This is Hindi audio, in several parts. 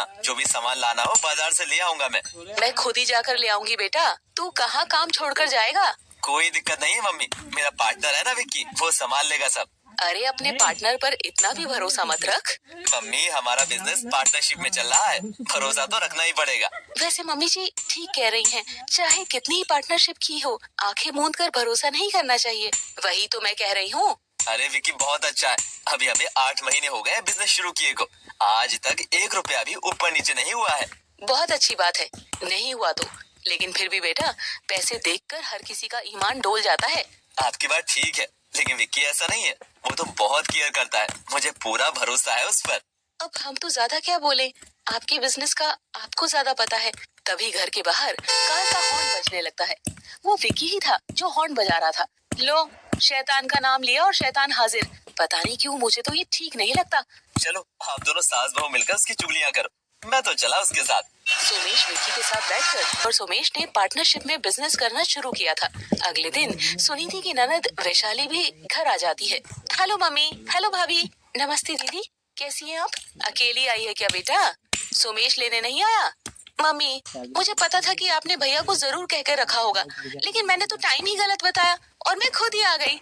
ना, जो भी सामान लाना हो बाजार से ले आऊंगा मैं खुद ही जाकर ले आऊंगी बेटा। तू कहाँ काम छोड़कर जाएगा? कोई दिक्कत नहीं है मम्मी, मेरा पार्टनर है ना विक्की, वो संभाल लेगा सब। अरे अपने पार्टनर पर इतना भी भरोसा मत रख। मम्मी हमारा बिजनेस पार्टनरशिप में चल रहा है, भरोसा तो रखना ही पड़ेगा। वैसे मम्मी जी ठीक कह रही हैं, चाहे कितनी ही पार्टनरशिप की हो, आंखें मूंद कर भरोसा नहीं करना चाहिए। वही तो मैं कह रही हूँ। अरे विक्की बहुत अच्छा है, अभी हमें 8 महीने हो गए बिजनेस शुरू किए को, आज तक 1 रुपया भी ऊपर नीचे नहीं हुआ है। बहुत अच्छी बात है, नहीं हुआ तो, लेकिन फिर भी बेटा पैसे देखकर हर किसी का ईमान डोल जाता है। आपकी बात ठीक है, लेकिन विक्की ऐसा नहीं है, वो तो बहुत केयर करता है, मुझे पूरा भरोसा है उस पर। अब हम तो ज्यादा क्या बोले, आपके बिजनेस का आपको ज्यादा पता है। तभी घर के बाहर कार का हॉर्न बजने लगता है। वो विक्की ही था जो हॉर्न बजा रहा था। लो, शैतान का नाम लिया और शैतान हाजिर। पता नहीं क्यों मुझे तो ये ठीक नहीं लगता। चलो आप दोनों सास बहू मिलकर उसकी चुगलियां करो, मैं तो चला उसके साथ। सोमेश विक्की के साथ बैठकर और सोमेश ने पार्टनरशिप में बिजनेस करना शुरू किया था। अगले दिन सुनीति की ननद वैशाली भी घर आ जाती है। हेलो मम्मी, हेलो भाभी। नमस्ते दीदी, कैसी हैं आप? अकेली आई है क्या बेटा? सोमेश लेने नहीं आया? मम्मी मुझे पता था कि आपने भैया को जरूर कह कर रखा होगा, लेकिन मैंने तो टाइम ही गलत बताया और मैं खुद ही आ गई।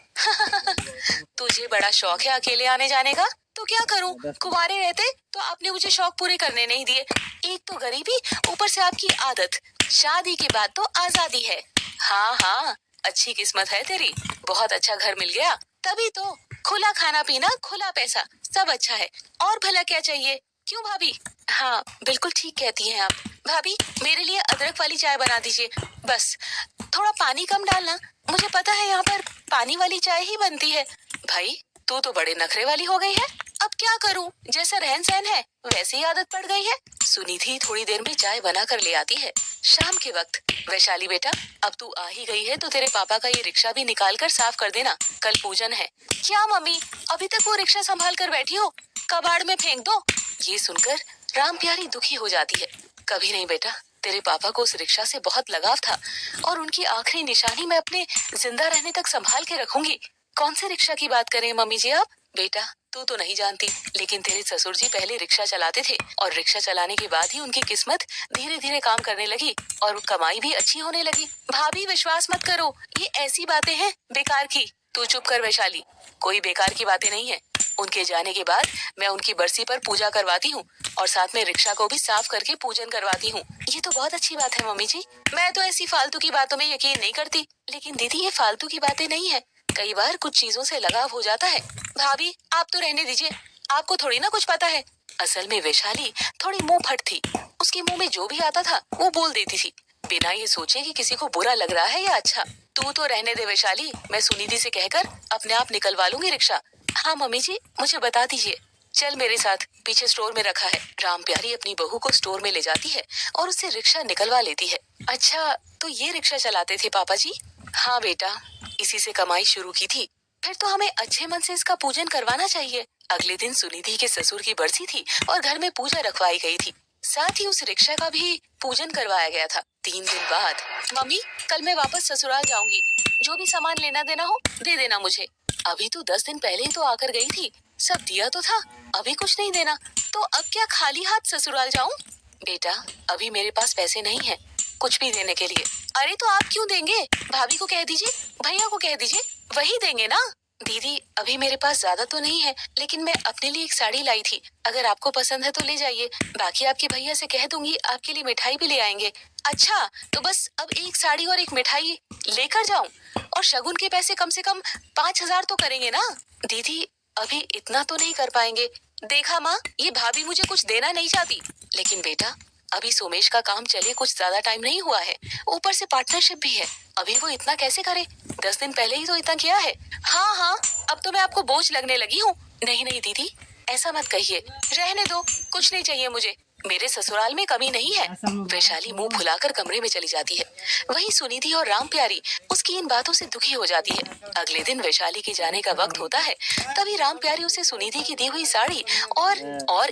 तुझे बड़ा शौक है अकेले आने जाने का, तो क्या करूं, कुंवारे रहते तो आपने मुझे शौक पूरे करने नहीं दिए। एक तो गरीबी, ऊपर से आपकी आदत, शादी के बाद तो आजादी है। हाँ हाँ, अच्छी किस्मत है तेरी, बहुत अच्छा घर मिल गया, तभी तो खुला खाना पीना, खुला पैसा, सब अच्छा है, और भला क्या चाहिए? क्यों भाभी? हाँ बिल्कुल ठीक कहती हैं आप। भाभी मेरे लिए अदरक वाली चाय बना दीजिए, बस थोड़ा पानी कम डालना, मुझे पता है यहाँ पर पानी वाली चाय ही बनती है। भाई तू तो बड़े नखरे वाली हो गई है, अब क्या करूं, जैसा रहन सहन है वैसे ही आदत पड़ गई है। सुनीति थोड़ी देर में चाय बना कर ले आती है। शाम के वक्त, वैशाली बेटा अब तू आ ही गई है तो तेरे पापा का ये रिक्शा भी निकाल कर साफ कर देना, कल पूजन है। क्या मम्मी, अभी तक वो रिक्शा संभाल कर बैठी हो, कबाड़ में फेंक दो। ये सुनकर राम प्यारी दुखी हो जाती है। कभी नहीं बेटा, तेरे पापा को उस रिक्शा से बहुत लगाव था और उनकी आखिरी निशानी मैं अपने जिंदा रहने तक संभाल के रखूंगी। कौन से रिक्शा की बात करें मम्मी जी आप? बेटा तू तो नहीं जानती, लेकिन तेरे ससुर जी पहले रिक्शा चलाते थे और रिक्शा चलाने के बाद ही उनकी किस्मत धीरे धीरे काम करने लगी और कमाई भी अच्छी होने लगी। भाभी विश्वास मत करो, ये ऐसी बातें हैं बेकार की। तू चुप कर वैशाली, कोई बेकार की बातें नहीं है। उनके जाने के बाद मैं उनकी बरसी पर पूजा करवाती हूँ और साथ में रिक्शा को भी साफ करके पूजन करवाती हूँ। ये तो बहुत अच्छी बात है मम्मी जी, मैं तो ऐसी फालतू की बातों में यकीन नहीं करती। लेकिन दीदी ये फालतू की बातें नहीं है, कई बार कुछ चीजों से लगाव हो जाता है। भाभी आप तो रहने दीजिए, आपको थोड़ी ना कुछ पता है। असल में वैशाली थोड़ी मुंह फट थी, उसके मुंह में जो भी आता था वो बोल देती थी, बिना ये सोचे कि किसी को बुरा लग रहा है या अच्छा। तू तो रहने दे वैशाली, मैं सुनीति से कहकर अपने आप निकलवा लूंगी रिक्शा। हाँ मम्मी जी मुझे बता दीजिए। चल मेरे साथ, पीछे स्टोर में रखा है। राम प्यारी अपनी बहू को स्टोर में ले जाती है और उससे रिक्शा निकलवा लेती है। अच्छा तो ये रिक्शा चलाते थे पापा जी? हाँ बेटा, इसी से कमाई शुरू की थी। फिर तो हमें अच्छे मन से इसका पूजन करवाना चाहिए। अगले दिन सुनिधि के ससुर की बरसी थी और घर में पूजा रखवाई गई थी, साथ ही उस रिक्शा का भी पूजन करवाया गया था। 3 दिन बाद, मम्मी कल मैं वापस ससुराल जाऊंगी, जो भी सामान लेना देना हो दे देना मुझे। अभी तो 10 दिन पहले ही तो आकर गई थी, सब दिया तो था, अभी कुछ नहीं देना, तो अब क्या खाली हाथ ससुराल जाऊं? बेटा अभी मेरे पास पैसे नहीं है कुछ भी देने के लिए। अरे तो आप क्यों देंगे, भाभी को कह दीजिए, भैया को कह दीजिए, वही देंगे ना। दीदी अभी मेरे पास ज्यादा तो नहीं है, लेकिन मैं अपने लिए एक साड़ी लाई थी, अगर आपको पसंद है तो ले जाइए, बाकी आपके भैया से कह दूंगी आपके लिए मिठाई भी ले आएंगे। अच्छा तो बस अब एक साड़ी और एक मिठाई लेकर जाऊं, और शगुन के पैसे कम से कम 5,000 तो करेंगे ना। दीदी अभी इतना तो नहीं कर पाएंगे, देखा माँ ये भाभी मुझे कुछ देना नहीं चाहती, लेकिन बेटा अभी सोमेश का काम चले कुछ ज्यादा टाइम नहीं हुआ है, ऊपर से पार्टनरशिप भी है, अभी वो इतना कैसे करे, 10 दिन पहले ही तो इतना किया है। हाँ हाँ अब तो मैं आपको बोझ लगने लगी हूँ। नहीं नहीं दीदी ऐसा मत कहिए, रहने दो, कुछ नहीं चाहिए मुझे, मेरे ससुराल में कमी नहीं है। वैशाली मुंह फुलाकर कमरे में चली जाती है। वहीं सुनिधि और राम प्यारी उसकी इन बातों से दुखी हो जाती है। अगले दिन वैशाली के जाने का वक्त होता है, तभी राम प्यारी उसे सुनिधि की दी हुई साड़ी और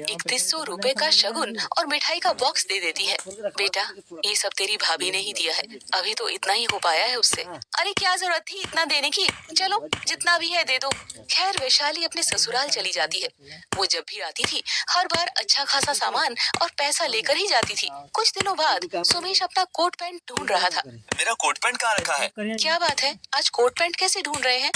3100 रुपए का शगुन और मिठाई का बॉक्स दे देती है। बेटा ये सब तेरी भाभी ने ही दिया है, अभी तो इतना ही हो पाया है उससे। अरे क्या जरूरत थी इतना देने की, चलो जितना भी है दे दो। खैर वैशाली अपने ससुराल चली जाती है। वो जब भी आती थी हर बार अच्छा खासा सामान और और पैसा लेकर ही जाती थी। कुछ दिनों बाद सोमेश अपना कोट पैंट ढूंढ रहा था। मेरा कोट पैंट कहाँ रखा है? क्या बात है, आज कोट पैंट कैसे ढूंढ रहे हैं?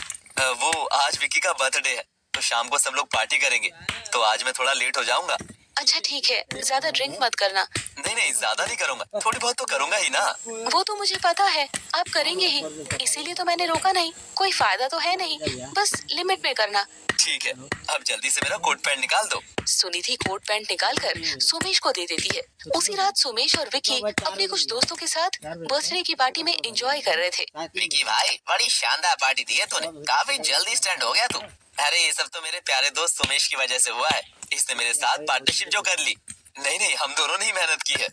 वो आज विकी का बर्थडे है, तो शाम को सब लोग पार्टी करेंगे, तो आज मैं थोड़ा लेट हो जाऊंगा। अच्छा ठीक है, ज्यादा ड्रिंक मत करना। नहीं नहीं, ज्यादा नहीं करूंगा, थोड़ी बहुत तो करूंगा ही ना। वो तो मुझे पता है, आप करेंगे ही, इसीलिए तो मैंने रोका नहीं। कोई फायदा तो है नहीं, बस लिमिट में करना। ठीक है, अब जल्दी से मेरा कोट पैंट निकाल दो। सुनिधि कोट पैंट निकाल कर सोमेश को दे देती है। उसी रात सोमेश और विकी अपने कुछ दोस्तों के साथ बर्थडे की पार्टी में एंजॉय कर रहे थे। विकी भाई, बड़ी शानदार पार्टी दी है तूने, काफी जल्दी स्टैंड हो गया तू। अरे ये सब तो मेरे प्यारे दोस्त सोमेश की वजह से हुआ है, इसने मेरे साथ पार्टनरशिप जो कर ली। नहीं नहीं, हम दोनों ने ही मेहनत की है।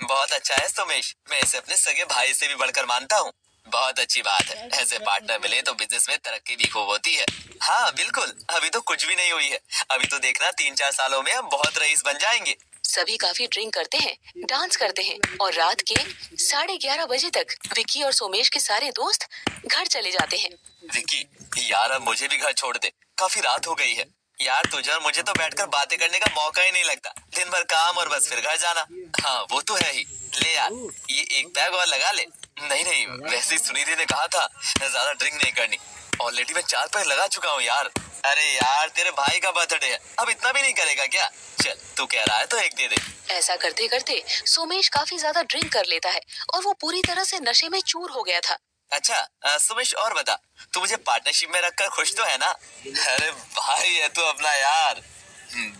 बहुत अच्छा है सोमेश, मैं इसे अपने सगे भाई से भी बढ़कर मानता हूँ। बहुत अच्छी बात है, ऐसे पार्टनर मिले तो बिजनेस में तरक्की भी खूब होती है। हाँ बिल्कुल, अभी तो कुछ भी नहीं हुई है, अभी तो देखना 3-4 सालों में हम बहुत रईस बन जाएंगे। सभी काफी ड्रिंक करते हैं, डांस करते हैं और रात के 11:30 बजे तक विकी और सोमेश के सारे दोस्त घर चले जाते हैं। विकी यार, अब मुझे भी घर छोड़ दे, काफी रात हो गई है। यार तुझे और मुझे तो बैठकर बातें करने का मौका ही नहीं लगता, दिन भर काम और बस फिर घर जाना। हाँ वो तो है ही, ले यार ये एक पैग और लगा ले। नहीं नहीं, वैसे सुनिधि ने कहा था ज्यादा ड्रिंक नहीं करनी, ऑलरेडी मैं 4 पैग लगा चुका हूँ यार। अरे यार तेरे भाई का बर्थडे है, अब इतना भी नहीं करेगा क्या? चल तू कह रहा है तो एक दे दे। ऐसा करते करते सोमेश काफी ज्यादा ड्रिंक कर लेता है और वो पूरी तरह से नशे में चूर हो गया था। अच्छा सुमेश, और बता, तू मुझे पार्टनरशिप में रखकर खुश तो है ना? अरे भाई है तू अपना यार।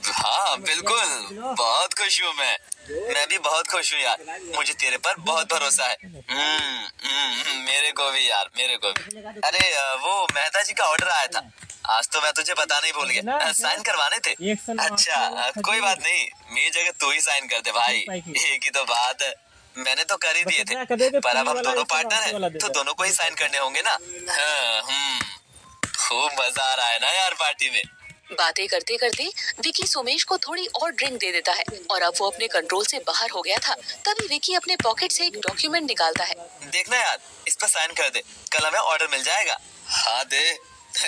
हाँ बिल्कुल, बहुत खुश हूँ मैं भी बहुत खुश हूँ यार, मुझे तेरे पर बहुत भरोसा है। मेरे को भी यार, मेरे को भी। अरे वो मेहता जी का ऑर्डर आया था, आज तो मैं तुझे बताना ही भूल गया, साइन करवाने थे। अच्छा कोई बात नहीं, मेरी जगह तू ही साइन कर दे भाई, एक ही तो बात है, मैंने तो कर ही दिए थे, पर अब हम दोनों पार्टनर हैं, तो दोनों को ही साइन करने होंगे ना। खूब मजा आ रहा है ना यार पार्टी में। बातें करते करते विकी सोमेश को थोड़ी और ड्रिंक दे देता है और अब वो अपने कंट्रोल से बाहर हो गया था। तभी विकी अपने पॉकेट से एक डॉक्यूमेंट निकालता है। देखना यार, इस पर साइन कर दे, कल हमें ऑर्डर मिल जाएगा। हाँ दे,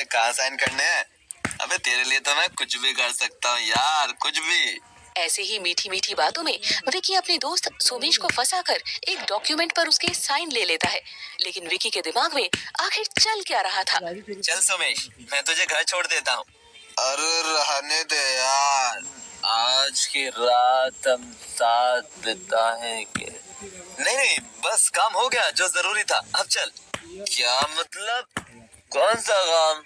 कहाँ साइन करने हैं? अबे तेरे लिए तो मैं कुछ भी कर सकता हूँ यार, कुछ भी। ऐसे ही मीठी मीठी बातों में विकी अपने दोस्त सोमेश को फंसाकर एक डॉक्यूमेंट पर उसके साइन ले लेता है। लेकिन विकी के दिमाग में आखिर चल क्या रहा था? चल सोमेश, मैं तुझे घर छोड़ देता हूँ। अरे रहने दे यार, आज की रात हम साथ बिताएंगे। नहीं नहीं, बस काम हो गया जो जरूरी था, अब चल। क्या मतलब? कौन सा काम?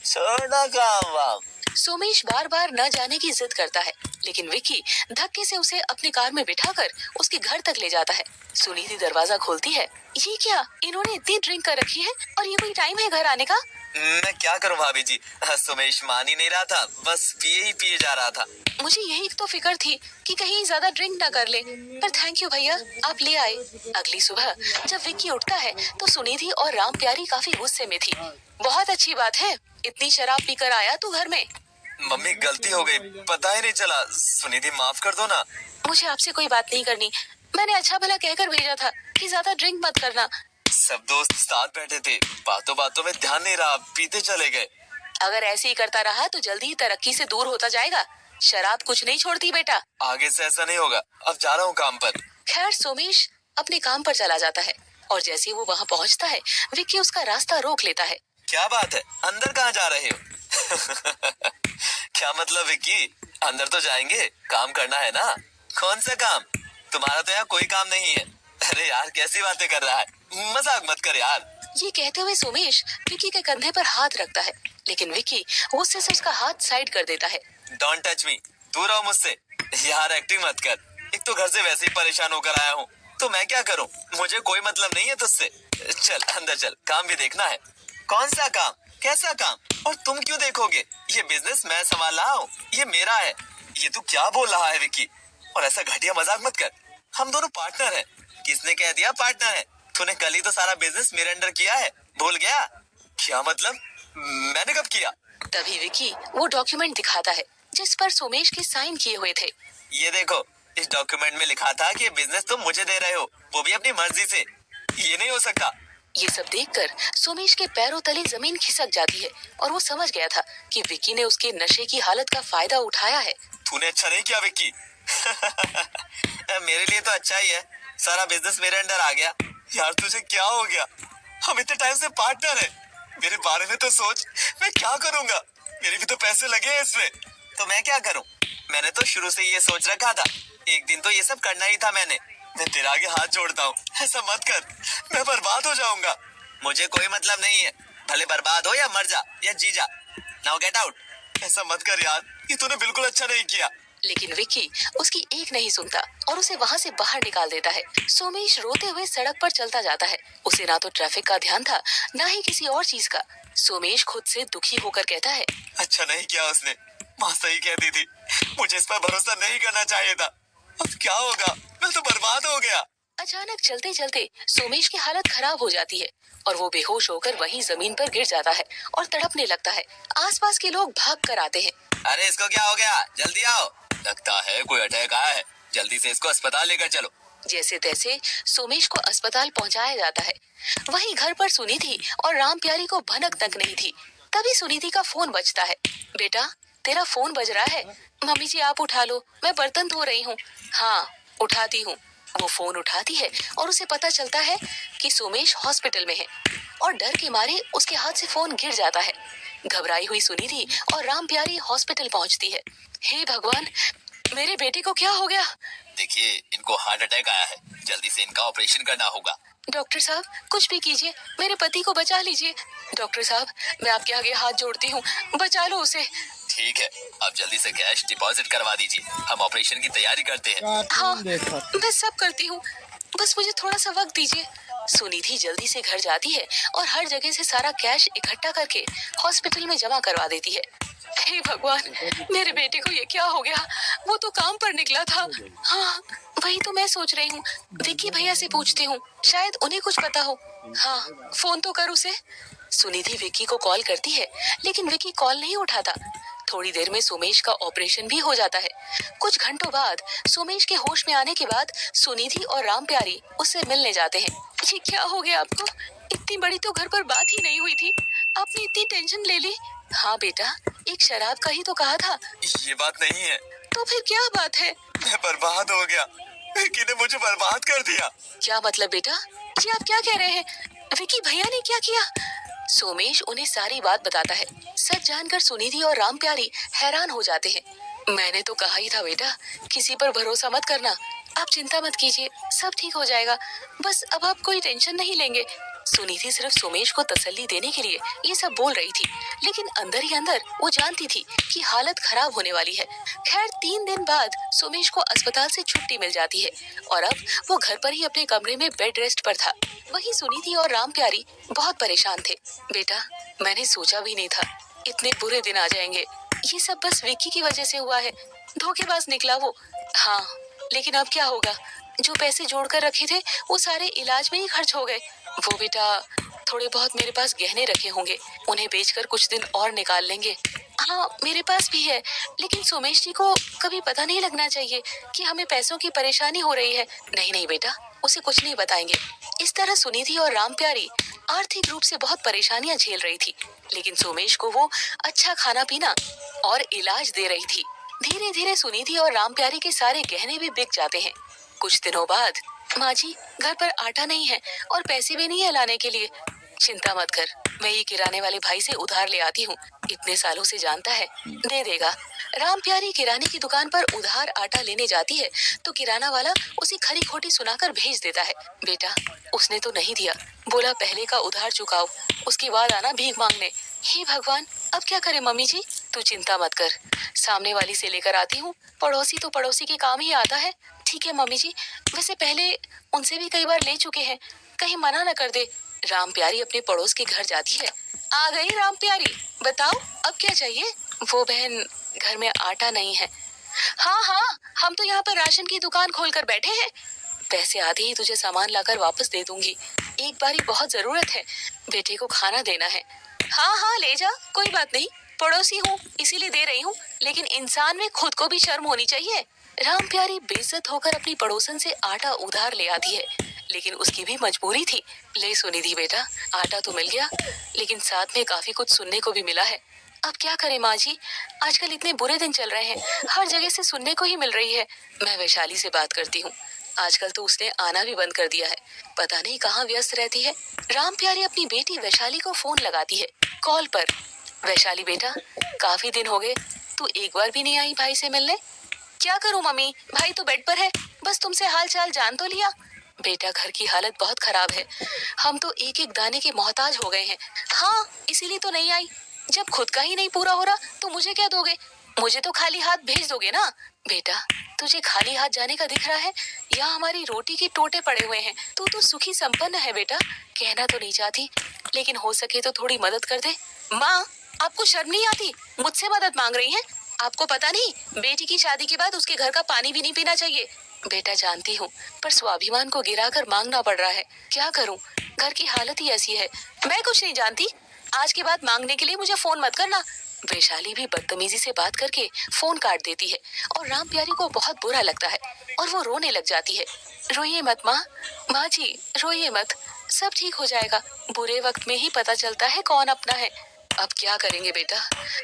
छोड़ना काम वाम। सोमेश बार बार न जाने की जिद करता है, लेकिन विकी धक्के से उसे अपनी कार में बिठाकर उसके घर तक ले जाता है। सुनीधि दरवाजा खोलती है। ये क्या, इन्होंने इतनी ड्रिंक कर रखी है और ये कोई टाइम है घर आने का? मैं क्या करूं भाभी जी, सोमेश मान ही नहीं रहा था, बस पिए ही पिए जा रहा था। मुझे यही तो फिक्र थी कि कहीं ज्यादा ड्रिंक ना कर ले, पर थैंक यू भैया, आप ले आए। अगली सुबह जब विक्की उठता है तो सुनिधि और राम प्यारी काफी गुस्से में थी। बहुत अच्छी बात है, इतनी शराब पीकर आया तू घर में। मम्मी गलती हो गई, पता ही नहीं चला, सुनिधि माफ कर दो ना। मुझे आपसे कोई बात नहीं करनी, मैंने अच्छा भला कहकर भेजा था कि ज्यादा ड्रिंक मत करना। सब दोस्त साथ बैठे थे, बातों बातों में ध्यान नहीं रहा, पीते चले गए। अगर ऐसे ही करता रहा तो जल्दी ही तरक्की से दूर होता जाएगा। शराब कुछ नहीं छोड़ती बेटा। आगे से ऐसा नहीं होगा, अब जा रहा हूँ काम पर। खैर सोमेश अपने काम पर चला जाता है और जैसे ही वो वहाँ पहुँचता है, विक्की उसका रास्ता रोक लेता है। क्या बात है, अंदर कहाँ जा रहे हो? क्या मतलब विक्की, अंदर तो जाएंगे, काम करना है ना। कौन सा काम? तुम्हारा तो यहाँ कोई काम नहीं है। अरे यार कैसी बातें कर रहा है, मजाक मत कर यार। ये कहते हुए सोमेश विक्की के कंधे पर हाथ रखता है, लेकिन विक्की गुस्से से उसका हाथ साइड कर देता है। डोंट टच मी, दूर रहो मुझसे। यार एक्टिंग मत कर, एक तो घर से वैसे ही परेशान होकर आया हूँ, तो मैं क्या करूँ, मुझे कोई मतलब नहीं है तुझसे। चल अंदर चल, काम भी देखना है। कौन सा काम, कैसा काम, और तुम क्यों देखोगे? ये बिजनेस मैं संभाल रहा हूँ, ये मेरा है। ये तू क्या बोल रहा है विक्की? और ऐसा घटिया मजाक मत कर, हम दोनों पार्टनर हैं। किसने कह दिया पार्टनर है? तूने कल ही तो सारा बिजनेस मेरे अंडर किया है, भूल गया? क्या मतलब, मैंने कब किया? तभी विक्की वो डॉक्यूमेंट दिखाता है जिस पर सोमेश के साइन किए हुए थे। ये देखो, इस डॉक्यूमेंट में लिखा था कि बिजनेस तुम मुझे दे रहे हो, वो भी अपनी मर्जी से। ये नहीं हो सकता। ये सब देखकर सोमेश के पैरों तले जमीन खिसक जाती है और वो समझ गया था कि विक्की ने उसके नशे की हालत का फायदा उठाया है। तूने अच्छा नहीं किया विक्की, मेरे लिए तो अच्छा ही है, सारा बिजनेस मेरे अंडर आ गया। यार तुझे क्या हो गया? हम इतने टाइम से पार्टनर हैं। मेरे बारे में तो सोच, मैं क्या करूंगा? मेरे भी तो पैसे लगे हैं इसमें। तो मैं क्या करूं? मैंने तो शुरू से ये सोच रखा था, एक दिन तो ये सब करना ही था मैंने। मैं तेरे आगे हाथ जोड़ता हूँ, ऐसा मत कर, मैं बर्बाद हो जाऊंगा। मुझे कोई मतलब नहीं है, भले बर्बाद हो या मर जा या जी जा। Now get out. ऐसा मत कर यार, ये तूने बिल्कुल अच्छा नहीं किया। लेकिन विक्की उसकी एक नहीं सुनता और उसे वहाँ से बाहर निकाल देता है। सोमेश रोते हुए सड़क पर चलता जाता है। उसे ना तो ट्रैफिक का ध्यान था, ना ही किसी और चीज का। सोमेश खुद से दुखी होकर कहता है, अच्छा नहीं किया उसने, माँ सही कहती थी, मुझे इस पर भरोसा नहीं करना चाहिए था। अब क्या होगा? मैं तो बर्बाद हो गया। अचानक चलते चलते सोमेश की हालत खराब हो जाती है और वो बेहोश होकर वहीं जमीन पर गिर जाता है और तड़पने लगता है। आसपास के लोग भाग कर आते हैं। अरे इसको क्या हो गया? जल्दी आओ, लगता है कोई अटैक आया है, जल्दी से इसको अस्पताल लेकर चलो। जैसे तैसे सोमेश को अस्पताल पहुंचाया जाता है। वहीं घर पर सुनीति और राम प्यारी को भनक तक नहीं थी। तभी सुनीति का फोन बजता है। बेटा तेरा फोन बज रहा है। मम्मी जी आप उठा लो, मैं बर्तन धो रही हूँ। हाँ उठाती हूँ। वो फोन उठाती है और उसे पता चलता है कि सोमेश हॉस्पिटल में है और डर के मारे उसके हाथ से फोन गिर जाता है। घबराई हुई सुनीति और राम प्यारी हॉस्पिटल पहुंचती है। हे भगवान, मेरे बेटे को क्या हो गया? देखिए इनको हार्ट अटैक आया है, जल्दी से इनका ऑपरेशन करना होगा। डॉक्टर साहब कुछ भी कीजिए, मेरे पति को बचा लीजिए। डॉक्टर साहब मैं आपके आगे हाथ जोड़ती हूँ, बचा लो उसे। ठीक है, आप जल्दी से कैश डिपॉजिट करवा दीजिए, हम ऑपरेशन की तैयारी करते हैं। हाँ मैं सब करती हूँ, बस मुझे थोड़ा सा वक्त दीजिए। सुनिधि जल्दी से घर जाती है और हर जगह से सारा कैश इकट्ठा करके हॉस्पिटल में जमा करवा देती है। हे भगवान, मेरे बेटे को ये क्या हो गया? वो तो काम पर निकला था। हाँ वही तो मैं सोच रही हूँ, विक्की भैया से पूछती हूँ, शायद उन्हें कुछ पता हो। हाँ फोन तो कर उसे। सुनिधि विक्की को कॉल करती है लेकिन विक्की कॉल नहीं उठाता। थोड़ी देर में सोमेश का ऑपरेशन भी हो जाता है। कुछ घंटों बाद सोमेश के होश में आने के बाद सुनिधि और राम प्यारी उससे मिलने जाते हैं। ये क्या हो गया आपको? इतनी बड़ी तो घर पर बात ही नहीं हुई थी, आपने इतनी टेंशन ले ली। हाँ बेटा, एक शराब का ही तो कहा था। ये बात नहीं है। तो फिर क्या बात है? मैं बर्बाद हो गया, विक्की ने मुझे बर्बाद कर दिया। क्या मतलब बेटा? जी आप क्या कह रहे हैं? विक्की भैया ने क्या किया? सोमेश उन्हें सारी बात बताता है। सच जानकर सुनिधि और राम प्यारी हैरान हो जाते हैं। मैंने तो कहा ही था बेटा, किसी पर भरोसा मत करना। आप चिंता मत कीजिए, सब ठीक हो जाएगा, बस अब आप कोई टेंशन नहीं लेंगे। सुनिधि सिर्फ सोमेश को तसल्ली देने के लिए ये सब बोल रही थी, लेकिन अंदर ही अंदर वो जानती थी कि हालत खराब होने वाली है। खैर 3 दिन बाद सोमेश को अस्पताल से छुट्टी मिल जाती है और अब वो घर पर ही अपने कमरे में बेड रेस्ट पर था। वहीं सुनिधि और राम प्यारी बहुत परेशान थे। बेटा मैंने सोचा भी नहीं था इतने बुरे दिन आ जाएंगे। ये सब बस विक्की की वजह से हुआ है, धोखेबाज निकला वो। हाँ लेकिन अब क्या होगा? जो पैसे जोड़कर रखे थे वो सारे इलाज में ही खर्च हो गए। वो बेटा थोड़े बहुत मेरे पास गहने रखे होंगे, उन्हें बेचकर कुछ दिन और निकाल लेंगे। हाँ मेरे पास भी है, लेकिन सोमेश जी को कभी पता नहीं लगना चाहिए कि हमें पैसों की परेशानी हो रही है। नहीं नहीं बेटा, उसे कुछ नहीं बताएंगे। इस तरह सुनिधि और राम प्यारी आर्थिक रूप से बहुत परेशानियां झेल रही थी, लेकिन सोमेश को वो अच्छा खाना पीना और इलाज दे रही थी। धीरे धीरे सुनिधि और राम प्यारी के सारे गहने भी बिक जाते हैं। कुछ दिनों बाद, माँ जी घर पर आटा नहीं है और पैसे भी नहीं है लाने के लिए। चिंता मत कर, मैं ये किराने वाले भाई से उधार ले आती हूँ, इतने सालों से जानता है, दे देगा। राम प्यारी किराने की दुकान पर उधार आटा लेने जाती है तो किराना वाला उसे खरी खोटी सुनाकर भेज देता है। बेटा उसने तो नहीं दिया, बोला पहले का उधार चुकाओ, उसके बाद आना भीख मांगने। हे भगवान, अब क्या करे मम्मी जी? तू चिंता मत कर, सामने वाली से लेकर आती हूँ, पड़ोसी तो पड़ोसी के काम ही आता है। ठीक है मम्मी जी, वैसे पहले उनसे भी कई बार ले चुके हैं, कहीं मना न कर दे। राम प्यारी अपने पड़ोस के घर जाती है। आ गई राम प्यारी, बताओ अब क्या चाहिए? वो बहन घर में आटा नहीं है। हाँ हाँ, हम तो यहाँ पर राशन की दुकान खोलकर बैठे हैं, पैसे आते ही तुझे सामान लाकर वापस दे दूंगी। एक बारी बहुत जरूरत है, बेटे को खाना देना है। हाँ हाँ ले जा, कोई बात नहीं, पड़ोसी हूँ इसीलिए दे रही हूँ, लेकिन इंसान में खुद को भी शर्म होनी चाहिए। राम प्यारी बेइज्जत होकर अपनी पड़ोसन से आटा उधार ले आती है, लेकिन उसकी भी मजबूरी थी। ले सुनिधि बेटा, आटा तो मिल गया, लेकिन साथ में काफी कुछ सुनने को भी मिला है। अब क्या करें माँ जी, आजकल इतने बुरे दिन चल रहे हैं, हर जगह से सुनने को ही मिल रही है। मैं वैशाली से बात करती हूँ, आजकल तो उसने आना भी बंद कर दिया है, पता नहीं कहाँ व्यस्त रहती है। राम प्यारी अपनी बेटी वैशाली को फोन लगाती है कॉल पर। वैशाली बेटा, काफी दिन हो गए, तू एक बार भी नहीं आई भाई से मिलने। क्या करूं मम्मी, भाई तो बेड पर है, बस तुमसे हाल चाल जान तो लिया। बेटा घर की हालत बहुत खराब है, हम तो एक एक दाने के मोहताज हो गए हैं। हाँ इसीलिए तो नहीं आई, जब खुद का ही नहीं पूरा हो रहा तो मुझे क्या दोगे, मुझे तो खाली हाथ भेज दोगे ना। बेटा तुझे खाली हाथ जाने का दिख रहा है, यहाँ हमारी रोटी के टोटे पड़े हुए हैं, तू तो सुखी संपन्न है बेटा। कहना तो नहीं चाहती, लेकिन हो सके तो थोड़ी मदद कर दे। माँ आपको शर्म नहीं आती, मुझसे मदद मांग रही हैं? आपको पता नहीं, बेटी की शादी के बाद उसके घर का पानी भी नहीं पीना चाहिए। बेटा जानती हूँ, पर स्वाभिमान को गिराकर मांगना पड़ रहा है, क्या करूँ, घर की हालत ही ऐसी है। मैं कुछ नहीं जानती, आज के बाद मांगने के लिए मुझे फोन मत करना। वैशाली भी बदतमीजी से बात करके फोन काट देती है और राम प्यारी को बहुत बुरा लगता है और वो रोने लग जाती है। रोइए मत माँ, माँ जी रोइए मत, सब ठीक हो जाएगा, बुरे वक्त में ही पता चलता है कौन अपना है। अब क्या करेंगे बेटा,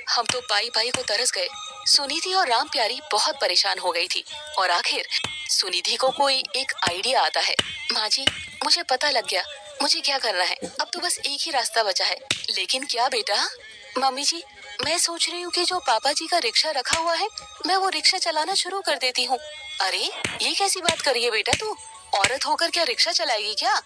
हम तो पाई पाई को तरस गए। सुनिधि और राम प्यारी बहुत परेशान हो गई थी और आखिर सुनिधि को कोई एक आइडिया आता है। माँ जी मुझे पता लग गया, मुझे क्या करना है, अब तो बस एक ही रास्ता बचा है। लेकिन क्या बेटा? मम्मी जी मैं सोच रही हूँ कि जो पापा जी का रिक्शा रखा हुआ है, मैं वो रिक्शा चलाना शुरू कर देती हूँ। अरे ये कैसी बात कर रही है बेटा तू, औरत होकर क्या रिक्शा चलाएगी क्या?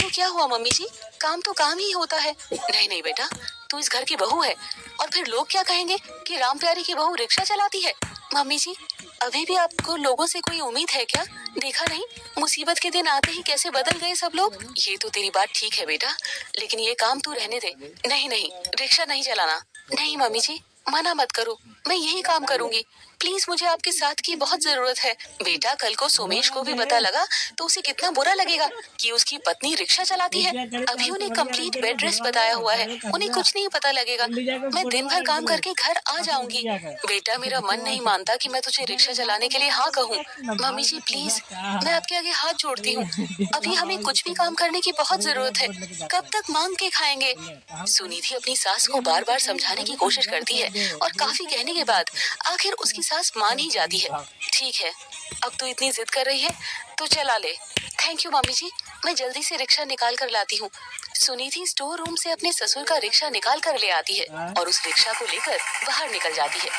तो क्या हुआ मम्मी जी, काम तो काम ही होता है। नहीं नहीं बेटा, तू इस घर की बहू है, और फिर लोग क्या कहेंगे कि राम प्यारी की बहू रिक्शा चलाती है। मम्मी जी अभी भी आपको लोगों से कोई उम्मीद है क्या? देखा नहीं, मुसीबत के दिन आते ही कैसे बदल गए सब लोग। ये तो तेरी बात ठीक है बेटा, लेकिन ये काम तू रहने दे। नहीं नहीं, रिक्शा नहीं चलाना। नहीं मम्मी जी मना मत करो, मैं यही काम करूंगी, प्लीज मुझे आपके साथ की बहुत जरूरत है। बेटा कल को सोमेश को भी पता लगा तो उसे कितना बुरा लगेगा कि उसकी पत्नी रिक्शा चलाती है। अभी उन्हें कंप्लीट बेड रेस्ट बताया हुआ है, उन्हें कुछ नहीं पता लगेगा। मैं दिन भर काम करके घर आ जाऊंगी। बेटा मेरा मन नहीं मानता कि मैं तुझे रिक्शा चलाने के लिए हाँ कहूँ। मम्मी जी प्लीज, मैं आपके आगे हाथ जोड़ती हूँ, अभी हमें कुछ भी काम करने की बहुत जरूरत है, कब तक मांग के खाएंगे। सुनिधि अपनी सास को बार बार समझाने की कोशिश करती है और काफी कहने के बाद आखिर उसकी सास मान ही जाती है। ठीक है, अब तो इतनी जिद कर रही है तो चला ले। थैंक यू मम्मी जी, मैं जल्दी से रिक्शा निकाल कर लाती हूँ। सुनिधि स्टोर रूम से अपने ससुर का रिक्शा निकाल कर ले आती है और उस रिक्शा को लेकर बाहर निकल जाती है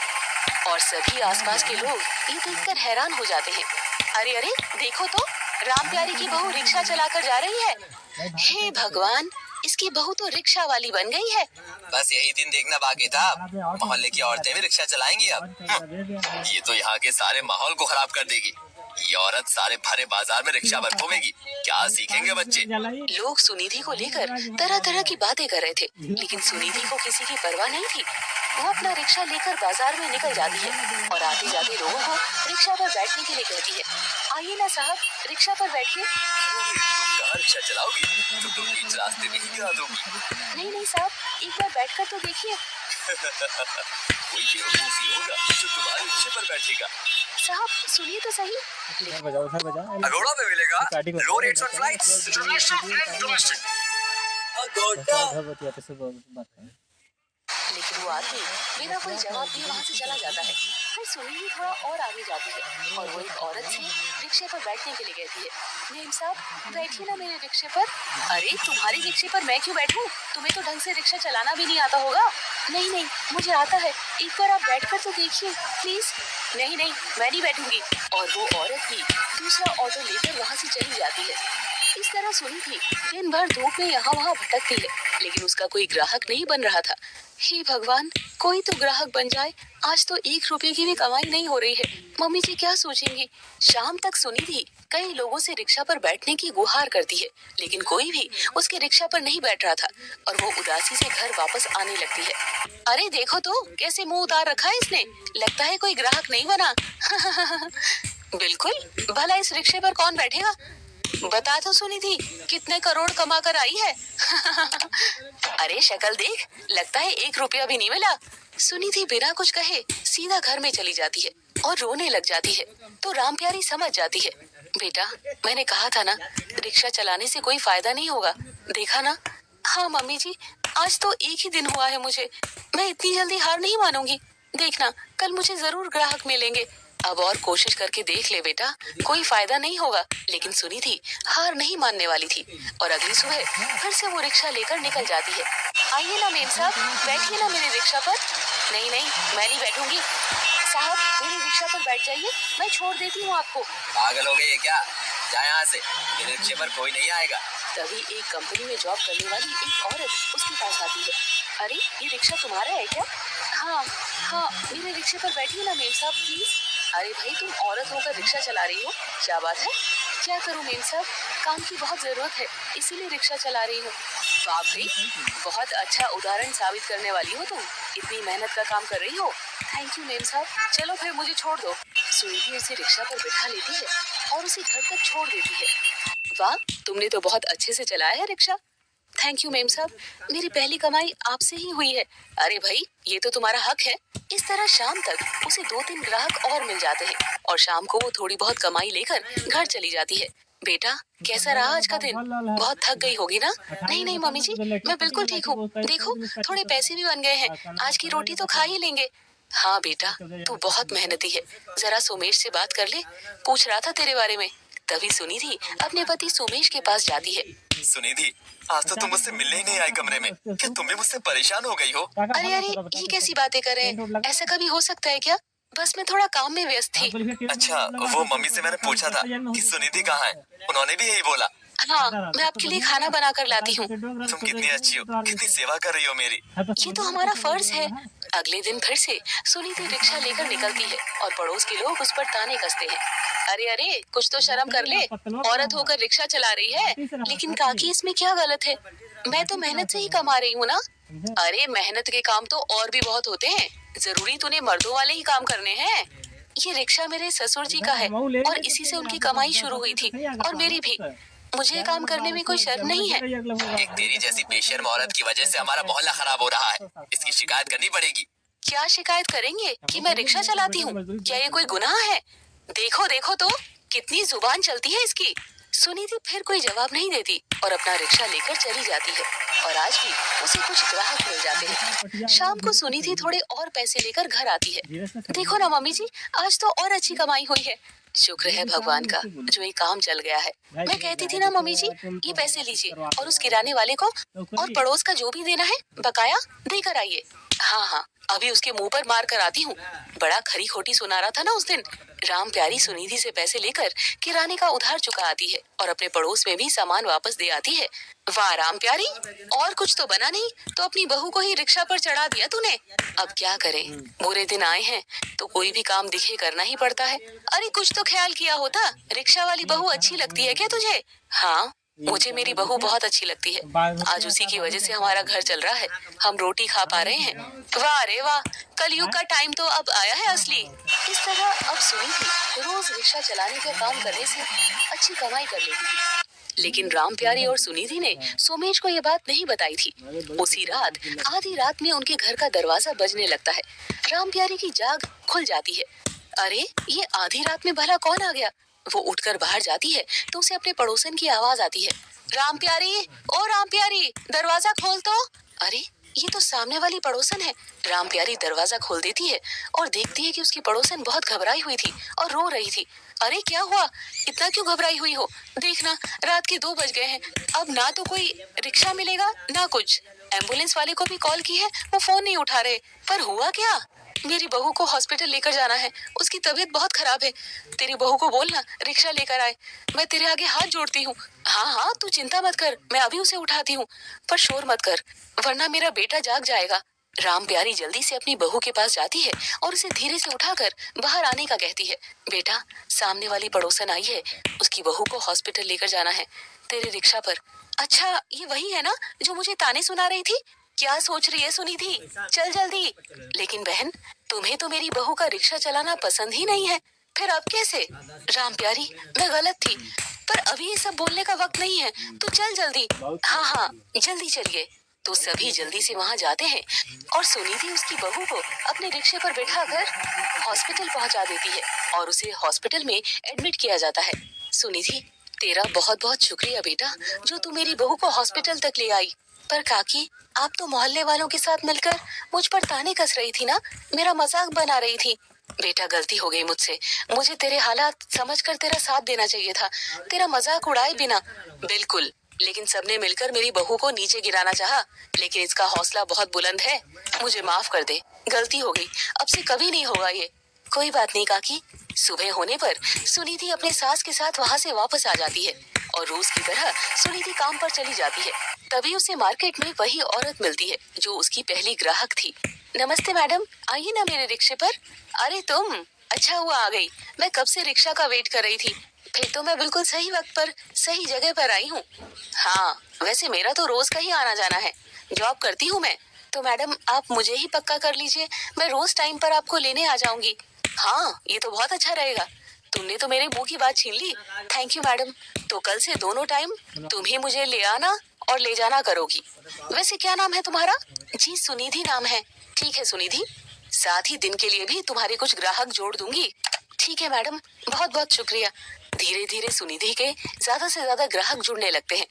और सभी आसपास के लोग ये देखकर हैरान हो जाते हैं। अरे अरे देखो तो, राम प्यारी की बहू रिक्शा चलाकर जा रही है। हे भगवान, इसकी बहू तो रिक्शा वाली बन गई है। बस यही दिन देखना बाकी था, मोहल्ले की औरतें भी रिक्शा चलाएंगी अब। ये तो यहाँ के सारे माहौल को खराब कर देगी। ये औरत सारे भरे बाजार में रिक्शा पर घूमेगी, क्या सीखेंगे बच्चे। लोग सुनिधि को लेकर तरह तरह की बातें कर रहे थे, लेकिन सुनिधि को किसी की परवाह नहीं थी। वो अपना रिक्शा लेकर बाजार में निकल जाती है और आते जाते लोगों को रिक्शा पर बैठने के लिए कहती है। आइए ना साहब, रिक्शा पर बैठिए। रिक्शा चलाओगी तो तुम बीच रास्ते में ही गिरा दोगी। नहीं नहीं साहब, एक बार बैठकर तो देखिए। कोई बेवकूफ ही होगा जो तुम्हारे रिक्शे पर बैठेगा। साहब सुनिए तो सही, अरोड़ा में मिलेगा low rates on flights international and domestic. लेकिन वो आदमी बिना कोई जवाब दिए वहाँ से चला जाता है। फिर सुनिधि थोड़ा और आगे जाती है और वो एक औरत से रिक्शे पर बैठने के लिए कहती है। मेम साहब बैठिए ना मेरे रिक्शे पर। अरे तुम्हारे रिक्शे पर मैं क्यों बैठूं, तुम्हें तो ढंग से रिक्शा चलाना भी नहीं आता होगा। नहीं नहीं मुझे आता है, एक बार आप बैठकर तो देखिए प्लीज। नहीं नहीं मैं नहीं बैठूंगी। और वो औरत भी दूसरा ऑटो लेकर वहाँ से चली जाती है। इस तरह सुनिधि दिन भर धूप में यहाँ वहाँ भटकती है, लेकिन उसका कोई ग्राहक नहीं बन रहा था। हे भगवान, कोई तो ग्राहक बन जाए, आज तो 1 रुपए की भी कमाई नहीं हो रही है। मम्मी जी क्या सोचेंगी। शाम तक सुनिधि कई लोगों से रिक्शा पर बैठने की गुहार करती है, लेकिन कोई भी उसके रिक्शा पर नहीं बैठ रहा था और वो उदासी से घर वापस आने लगती है। अरे देखो तो कैसे मुंह उतार रखा है इसने, लगता है कोई ग्राहक नहीं बना। बिल्कुल, भला इस रिक्शे पर कौन बैठेगा। बता तो सुनिधि, कितने करोड़ कमा कर आई है। अरे शक्ल देख, लगता है 1 रुपया भी नहीं मिला। सुनिधि बिना कुछ कहे सीधा घर में चली जाती है और रोने लग जाती है। तो राम प्यारी समझ जाती है। बेटा मैंने कहा था ना, रिक्शा चलाने से कोई फायदा नहीं होगा, देखा ना। हाँ मम्मी जी, आज तो एक ही दिन हुआ है मुझे, मैं इतनी जल्दी हार नहीं मानूंगी। देखना, कल मुझे जरूर ग्राहक मिलेंगे। अब और कोशिश करके देख ले बेटा, कोई फायदा नहीं होगा। लेकिन सुनिधि हार नहीं मानने वाली थी और अगली सुबह फिर से वो रिक्शा लेकर निकल जाती है। आइए ना मेम साहब, बैठिए ना मेरी रिक्शा पर। नहीं नहीं, मैं नहीं बैठूंगी। साहब, मेरी रिक्शा पर बैठ जाइए, मैं छोड़ देती हूँ आपको। पागल हो गई है क्या? जा यहाँ से, मेरे रिक्शे पर कोई नहीं आएगा। तभी एक कंपनी में जॉब करने वाली एक औरत उसके पास आती है। अरे, ये रिक्शा तुम्हारा है क्या? हाँ हाँ, मेरे रिक्शे पर बैठिए ना मेम साहब प्लीज। अरे भाई, तुम औरत होकर रिक्शा चला रही हो, क्या बात है? क्या करूं मेम साहब, काम की बहुत जरूरत है, इसीलिए रिक्शा चला रही हूँ। वाह भाई, बहुत अच्छा उदाहरण साबित करने वाली हो तुम। इतनी मेहनत का काम कर रही हो। थैंक यू मेम साहब, चलो फिर मुझे छोड़ दो। सुनीति उसे रिक्शा पर बैठा लेती है और उसे घर तक छोड़ देती है। वाह, तुमने तो बहुत अच्छे से चलाया है रिक्शा। थैंक यू मेम साहब, मेरी पहली कमाई आपसे ही हुई है। अरे भाई, ये तो तुम्हारा हक है। इस तरह शाम तक उसे 2-3 ग्राहक और मिल जाते हैं और शाम को वो थोड़ी बहुत कमाई लेकर घर चली जाती है। बेटा, कैसा रहा आज का दिन? बहुत थक गई होगी ना? नहीं नहीं मम्मी जी, मैं बिल्कुल ठीक हूँ। देखो, थोड़े पैसे भी बन गए हैं, आज की रोटी तो खा ही लेंगे। हाँ बेटा, तू बहुत मेहनती है। जरा सोमेश से बात कर ले, पूछ रहा था तेरे बारे में। तभी सुनिधि अपने पति सोमेश के पास जाती है। सुनिधि, आज तो तुम मुझसे मिलने ही नहीं आई कमरे में, क्या तुम भी मुझसे परेशान हो गई हो? अरे अरे, ये कैसी बातें कर रहे हैं? ऐसा कभी हो सकता है क्या? बस मैं थोड़ा काम में व्यस्त थी। अच्छा, वो मम्मी से मैंने पूछा था कि सुनिधि कहाँ है, उन्होंने भी यही बोला। हाँ, मैं आपके लिए खाना बना कर लाती हूँ। तुम कितनी अच्छी हो, कितनी सेवा कर रही हो मेरी। ये तो हमारा फर्ज है। अगले दिन फिर से सुनीति रिक्शा लेकर निकलती है और पड़ोस के लोग उस पर ताने कसते हैं। अरे अरे, कुछ तो शर्म कर ले, औरत होकर रिक्शा चला रही है। लेकिन काकी, इसमें क्या गलत है? मैं तो मेहनत से ही कमा रही हूँ ना। अरे, मेहनत के काम तो और भी बहुत होते हैं, जरूरी तूने मर्दों वाले ही काम करने हैं। ये रिक्शा मेरे ससुर जी का है और इसी से उनकी कमाई शुरू हुई थी और मेरी भी। मुझे काम करने में कोई शर्म नहीं है। एक तेरी जैसी बेशर्म औरत की वजह से हमारा मोहल्ला खराब हो रहा है, इसकी शिकायत करनी पड़ेगी। क्या शिकायत करेंगे कि मैं रिक्शा चलाती हूँ? क्या ये कोई गुनाह है? देखो देखो तो, कितनी जुबान चलती है इसकी। सुनीति फिर कोई जवाब नहीं देती और अपना रिक्शा लेकर चली जाती है और आज भी उसे कुछ ग्राहक मिल जाते हैं। शाम को सुनीति थोड़े और पैसे लेकर घर आती है। देखो ना मम्मी जी, आज तो और अच्छी कमाई हुई है। शुक्र है भगवान का जो ये काम चल गया है। मैं कहती थी ना मम्मी जी, ये पैसे लीजिए और उस किराने वाले को और पड़ोस का जो भी देना है बकाया देकर आइए। हाँ हाँ, अभी उसके मुंह पर मार कर आती हूँ। बड़ा खरी खोटी सुना रहा था ना उस दिन। राम प्यारी सुनिधि से पैसे लेकर किराने का उधार चुका आती है और अपने पड़ोस में भी सामान वापस दे आती है। वाह राम प्यारी, और कुछ तो बना नहीं तो अपनी बहू को ही रिक्शा पर चढ़ा दिया तूने। अब क्या करें, बुरे दिन आए हैं तो कोई भी काम दिखे करना ही पड़ता है। अरे कुछ तो ख्याल किया होता। रिक्शा वाली बहू अच्छी लगती है क्या तुझे? हाँ, मुझे मेरी बहू बहुत अच्छी लगती है। आज उसी की वजह से हमारा घर चल रहा है, हम रोटी खा पा रहे हैं। वाह रे वाह, कलयुग का टाइम तो अब आया है असली। इस तरह अब सुनीति रोज रिक्शा चलाने का काम करने से अच्छी कमाई कर लेती थी। लेकिन राम प्यारी और सुनिधि ने सोमेश को ये बात नहीं बताई थी। उसी रात आधी रात में उनके घर का दरवाजा बजने लगता है। राम प्यारी की जाग खुल जाती है। अरे, ये आधी रात में भला कौन आ गया? वो उठकर बाहर जाती है तो उसे अपने पड़ोसन की आवाज आती है। राम प्यारी, ओ राम प्यारी, दरवाजा खोल तो। अरे, ये तो सामने वाली पड़ोसन है। राम प्यारी दरवाजा खोल देती है और देखती है कि उसकी पड़ोसन बहुत घबराई हुई थी और रो रही थी। अरे क्या हुआ, इतना क्यों घबराई हुई हो? देखना, रात के 2 बज गए हैं। अब ना तो कोई रिक्शा मिलेगा ना कुछ। एम्बुलेंस वाले को भी कॉल की है, वो फोन नहीं उठा रहे। पर हुआ क्या? मेरी बहू को हॉस्पिटल लेकर जाना है, उसकी तबीयत बहुत खराब है। तेरी बहू को बोलना रिक्शा लेकर आए। मैं तेरे आगे हाथ जोड़ती हूँ। हाँ हाँ, तू चिंता मत कर, मैं अभी उसे उठाती हूँ। पर शोर मत कर, वरना मेरा बेटा जाग जाएगा। राम प्यारी जल्दी से अपनी बहू के पास जाती है और उसे धीरे से उठाकर बाहर आने का कहती है। बेटा, सामने वाली पड़ोसन आई है, उसकी बहू को हॉस्पिटल लेकर जाना है तेरे रिक्शा पर। अच्छा, ये वही है ना जो मुझे ताने सुना रही थी? क्या सोच रही है सुनिधि? चल जल्दी। लेकिन बहन, तुम्हें तो मेरी बहू का रिक्शा चलाना पसंद ही नहीं है, फिर अब कैसे? राम प्यारी, मैं गलत थी, पर अभी ये सब बोलने का वक्त नहीं है। तू चल जल्दी। हाँ हाँ, जल्दी चलिए। तो सभी जल्दी से वहाँ जाते हैं और सुनिधि उसकी बहू को अपने रिक्शे पर बैठाकर हॉस्पिटल पहुँचा देती है और उसे हॉस्पिटल में एडमिट किया जाता है। सुनिधि, तेरा बहुत बहुत शुक्रिया बेटा, जो तू मेरी बहू को हॉस्पिटल तक ले आई। पर काकी, आप तो मोहल्ले वालों के साथ मिलकर मुझ पर ताने कस रही थी ना, मेरा मजाक बना रही थी। बेटा, गलती हो गई मुझसे। मुझे तेरे हालात समझकर तेरा साथ देना चाहिए था, तेरा मजाक उड़ाए बिना। बिल्कुल, लेकिन सबने मिलकर मेरी बहू को नीचे गिराना चाहा, लेकिन इसका हौसला बहुत बुलंद है। मुझे माफ कर दे, गलती हो गई, अब से कभी नहीं होगा ये। कोई बात नहीं काकी। सुबह होने पर सुनीति अपने सास के साथ वहाँ से वापस आ जाती है और रोज की तरह सुनीति काम पर चली जाती है। तभी उसे मार्केट में वही औरत मिलती है जो उसकी पहली ग्राहक थी। नमस्ते मैडम, आइए ना मेरे रिक्शे पर। अरे तुम, अच्छा हुआ आ गई, मैं कब से रिक्शा का वेट कर रही थी। फिर तो मैं बिल्कुल सही वक्त पर सही जगह पर आई हूँ। हाँ, वैसे मेरा तो रोज का ही आना जाना है, जॉब करती हूँ मैं। तो मैडम आप मुझे ही पक्का कर लीजिए, मैं रोज टाइम पर आपको लेने आ जाऊंगी। हाँ, ये तो बहुत अच्छा रहेगा, तुमने तो मेरे मुंह की बात छीन ली। Thank you madam. तो कल से दोनों टाइम तुम ही मुझे ले आना और ले जाना करोगी। वैसे क्या नाम है तुम्हारा? जी सुनिधि नाम है। ठीक है सुनिधि, साथ ही दिन के लिए भी तुम्हारे कुछ ग्राहक जोड़ दूंगी। ठीक है मैडम, बहुत बहुत शुक्रिया। धीरे धीरे सुनिधि के ज्यादा से ज्यादा ग्राहक जुड़ने लगते हैं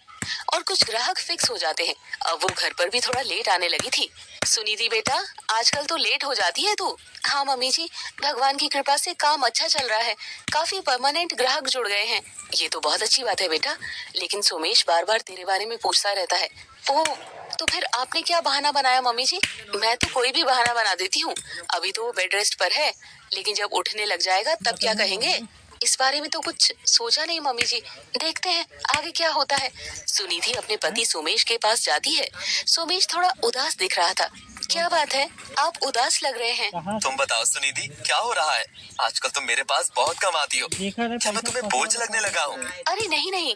और कुछ ग्राहक फिक्स हो जाते हैं। अब वो घर पर भी थोड़ा लेट आने लगी थी। सुनिधि बेटा, आजकल तो लेट हो जाती है तू। हाँ मम्मी जी, भगवान की कृपा से काम अच्छा चल रहा है, काफी परमानेंट ग्राहक जुड़ गए हैं। ये तो बहुत अच्छी बात है बेटा, लेकिन सोमेश बार बार तेरे बारे में पूछता रहता है। ओह, तो फिर आपने क्या बहाना बनाया मम्मी जी? मैं तो कोई भी बहाना बना देती हूँ। अभी तो वो बेड रेस्ट पर है, लेकिन जब उठने लग जाएगा तब क्या कहेंगे? इस बारे में तो कुछ सोचा नहीं मम्मी जी, देखते हैं आगे क्या होता है। सुनिधि अपने पति सोमेश के पास जाती है। सोमेश थोड़ा उदास दिख रहा था। क्या बात है, आप उदास लग रहे हैं? तुम बताओ सुनिधि, क्या हो रहा है? आजकल तुम मेरे पास बहुत कम आती हो, क्या मैं तुम्हें बोझ लगने लगा हूँ? अरे नहीं नहीं,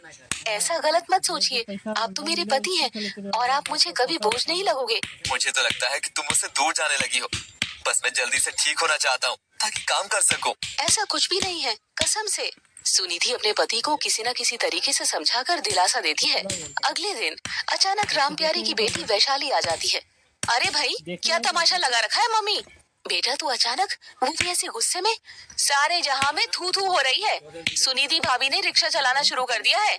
ऐसा गलत मत सोचिए। आप तो मेरे पति हैं और आप मुझे कभी बोझ नहीं लगोगे। मुझे तो लगता है कि तुम मुझसे दूर जाने लगी हो। बस मैं जल्दी से ठीक होना चाहता हूँ ताकि काम कर सकूं। ऐसा कुछ भी नहीं है, कसम से। सुनिधि अपने पति को किसी न किसी तरीके से समझाकर दिलासा देती है। अगले दिन अचानक राम प्यारी की बेटी वैशाली आ जाती है। अरे भाई, क्या तमाशा लगा रखा है मम्मी? बेटा तू अचानक, वो भी ऐसे गुस्से में। सारे जहां में थू थू हो रही है। सुनिधि भाभी ने रिक्शा चलाना शुरू कर दिया है।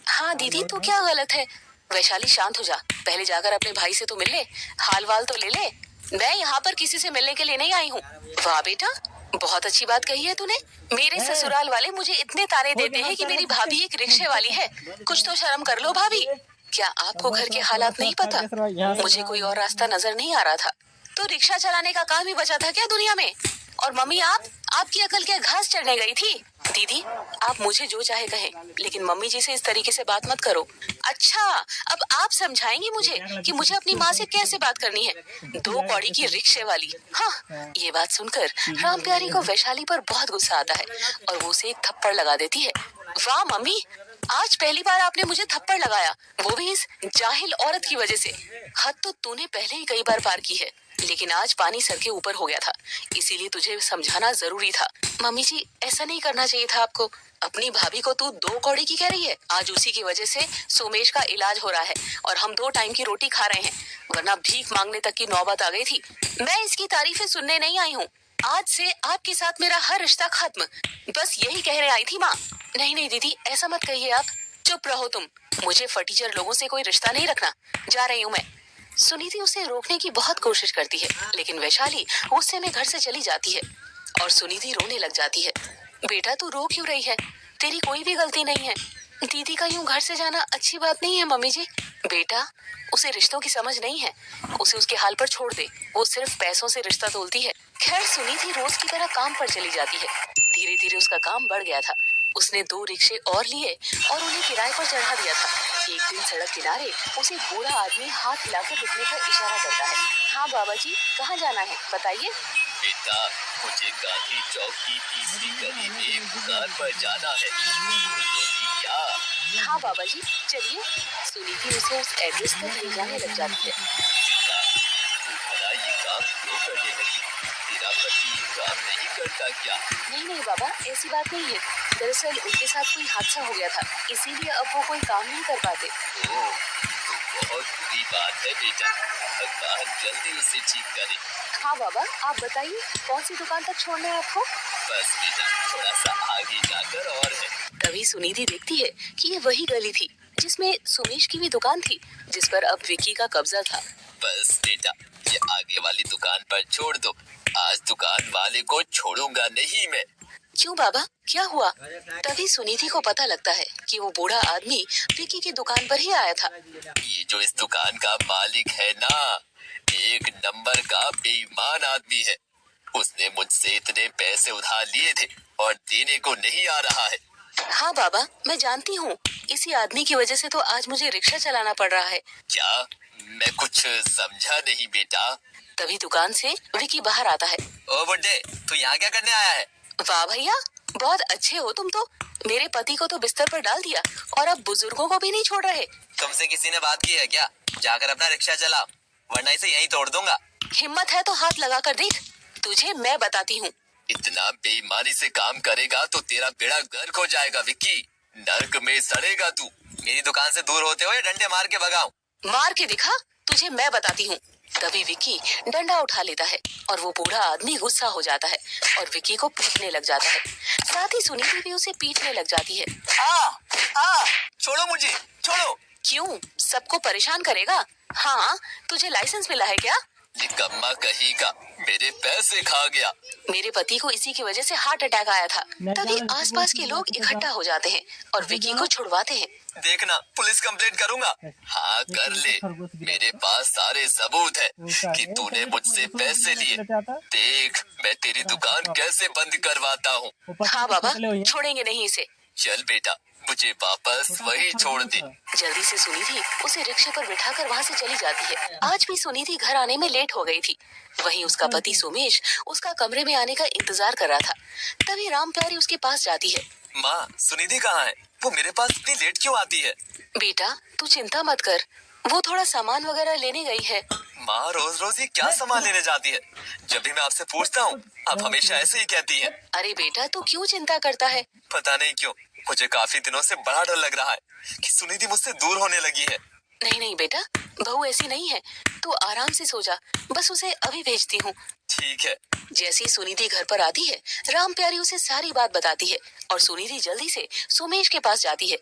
हाँ दीदी, तो क्या गलत है? वैशाली शांत हो जा, पहले जाकर अपने भाई से तो मिल ले, हाल वाल तो ले ले। मैं यहाँ पर किसी से मिलने के लिए नहीं आई हूँ। वाह बेटा, बहुत अच्छी बात कही है तूने। मेरे ससुराल वाले मुझे इतने ताने देते हैं कि मेरी भाभी एक रिक्शे वाली है। कुछ तो शर्म कर लो भाभी। क्या आपको घर के हालात नहीं पता? मुझे कोई और रास्ता नजर नहीं आ रहा था, तो रिक्शा चलाने का काम ही बचा था क्या दुनिया में? और मम्मी, आपकी अकल क्या घास चढ़ने गई थी? दीदी, आप मुझे जो चाहे कहें, लेकिन मम्मी जी से इस तरीके से बात मत करो। अच्छा, अब आप समझाएंगी मुझे कि मुझे अपनी माँ से कैसे बात करनी है। दो कौड़ी की रिक्शे वाली। हाँ, ये बात सुनकर राम प्यारी को वैशाली पर बहुत गुस्सा आता है और वो उसे एक थप्पड़ लगा देती है। वाह मम्मी, आज पहली बार आपने मुझे थप्पड़ लगाया, वो भी इस जाहिल औरत की वजह से। हद तो तूने पहले ही कई बार पार की है, लेकिन आज पानी सर के ऊपर हो गया था, इसीलिए तुझे समझाना जरूरी था। मम्मी जी, ऐसा नहीं करना चाहिए था आपको। अपनी भाभी को तू दो कौड़ी की कह रही है? आज उसी की वजह से सोमेश का इलाज हो रहा है और हम 2 टाइम की रोटी खा रहे हैं, वरना भीख मांगने तक की नौबत आ गई थी। मैं इसकी तारीफें सुनने नहीं आई हूँ। आज से आपके साथ मेरा हर रिश्ता खत्म, बस यही कहने आई थी माँ। नहीं नहीं दीदी, ऐसा मत कहिए आप। चुप रहो तुम, मुझे फटीचर लोगों से कोई रिश्ता नहीं रखना। जा रही हूँ मैं। सुनीति उसे रोकने की बहुत कोशिश करती है, लेकिन वैशाली गुस्से में घर से चली जाती है और सुनीति रोने लग जाती है। बेटा तू रो क्यों रही है? तेरी कोई भी गलती नहीं है। दीदी का यूं घर से जाना अच्छी बात नहीं है मम्मी जी। बेटा, उसे रिश्तों की समझ नहीं है, उसे उसके हाल पर छोड़ दे, वो सिर्फ पैसों से रिश्ता तोलती है। खैर सुनीति रोज की तरह काम पर चली जाती है। धीरे धीरे उसका काम बढ़ गया था। उसने 2 रिक्शे और लिए और उन्हें किराए पर चढ़ा दिया था। एक दिन सड़क किनारे उसे बूढ़ा आदमी हाथ हिलाकर रुकने का इशारा करता है। हाँ बाबा जी, कहाँ जाना है बताइए? बेटा, मुझे गांधी चौक की तीसरी गली में एक दुकान पर जाना है, बोलोगी क्या? हाँ बाबा जी, चलिए। सुनीति उसे उस एड्रेस तक ले जाने लग जाती है। बेटा, तू भला ये काम क्यों करने लगी? तेरा पति ये काम नहीं करता क्या? नहीं नहीं बाबा, ऐसी बात नहीं है। दरअसल उनके साथ कोई हादसा हो गया था, इसीलिए अब वो कोई काम नहीं कर पाते। ओह, तो बहुत बुरी बात है बेटा। भगवान जल्दी उसे ठीक करे। हाँ बाबा, आप बताइए कौन सी दुकान तक छोड़ना है आपको? बस बेटा, थोड़ा सा आगे जाकर और है। तभी सुनिधि देखती है कि ये वही गली थी जिसमें सुमेश की भी दुकान थी, जिस पर अब विकी का कब्जा था। बस बेटा, ये आगे वाली दुकान पर छोड़ दो। आज दुकान वाले को छोड़ूंगा नहीं मैं। क्यों बाबा, क्या हुआ? तभी सुनिधि को पता लगता है कि वो बूढ़ा आदमी विकी की दुकान पर ही आया था। ये जो इस दुकान का मालिक है ना, एक नंबर का बेईमान आदमी है। उसने मुझसे इतने पैसे उधार लिए थे और देने को नहीं आ रहा है। हाँ बाबा, मैं जानती हूँ, इसी आदमी की वजह से तो आज मुझे रिक्शा चलाना पड़ रहा है। क्या? मैं कुछ समझा नहीं बेटा। तभी दुकान से विकी बाहर आता है। ओ बुड्ढे, तू यहाँ क्या करने आया है? वाह भैया, बहुत अच्छे हो तुम तो। मेरे पति को तो बिस्तर पर डाल दिया और अब बुजुर्गों को भी नहीं छोड़ रहे। तुमसे किसी ने बात की है क्या? जाकर अपना रिक्शा चला, वरना इसे यहीं तोड़ दूंगा। हिम्मत है तो हाथ लगा कर देख, तुझे मैं बताती हूँ। इतना बेईमानी से काम करेगा तो तेरा बेड़ा गर्क हो जाएगा विक्की। नर्क में सड़ेगा तू। मेरी दुकान से दूर होते हुए डंडे मार के भगाऊं। मार के दिखा, तुझे मैं बताती हूँ। तभी विकी डंडा उठा लेता है और वो बूढ़ा आदमी गुस्सा हो जाता है और विकी को पीटने लग जाता है। साथ ही सुनीति भी उसे पीटने लग जाती है। छोड़ो मुझे, छोड़ो। क्यों, सबको परेशान करेगा? हाँ, तुझे लाइसेंस मिला है क्या? निकम्मा कहीं का, मेरे पैसे खा गया। मेरे पति को इसी की वजह से हार्ट अटैक आया था। तभी आसपास के लोग इकट्ठा हो जाते हैं और विकी को छुड़वाते हैं। देखना, पुलिस कंप्लेंट करूंगा। हाँ कर ले, मेरे पास सारे सबूत है कि तूने मुझसे पैसे लिए। देख, मैं तेरी दुकान कैसे बंद करवाता हूँ। हाँ बाबा, छोड़ेंगे नहीं इसे। चल बेटा, मुझे वापस वही छोड़ दे। जल्दी से सुनिधि उसे रिक्शे पर बिठाकर वहाँ से चली जाती है। आज भी सुनिधि घर आने में लेट हो गई थी। वहीं उसका पति सुमेश उसका कमरे में आने का इंतजार कर रहा था। तभी राम प्यारी उसके पास जाती है। माँ, सुनिधि कहाँ है? वो मेरे पास इतनी लेट क्यों आती है? बेटा, तू चिंता मत कर, वो थोड़ा सामान वगैरह लेने गई है। माँ, रोज रोज ये क्या सामान लेने जाती है? जब भी मैं आपसे पूछता हूँ, आप हमेशा ऐसे ही कहती हैं। अरे बेटा, तू क्यों चिंता करता है? पता नहीं क्यों, मुझे काफी दिनों से बड़ा डर लग रहा है कि सुनिधि मुझसे दूर होने लगी है। नहीं नहीं बेटा, बहू ऐसी नहीं है, तू आराम से सो जा, बस उसे अभी भेजती हूँ। ठीक है। जैसी सुनिधि घर पर आती है, राम प्यारी उसे सारी बात बताती है और सुनिधि जल्दी से सोमेश के पास जाती है।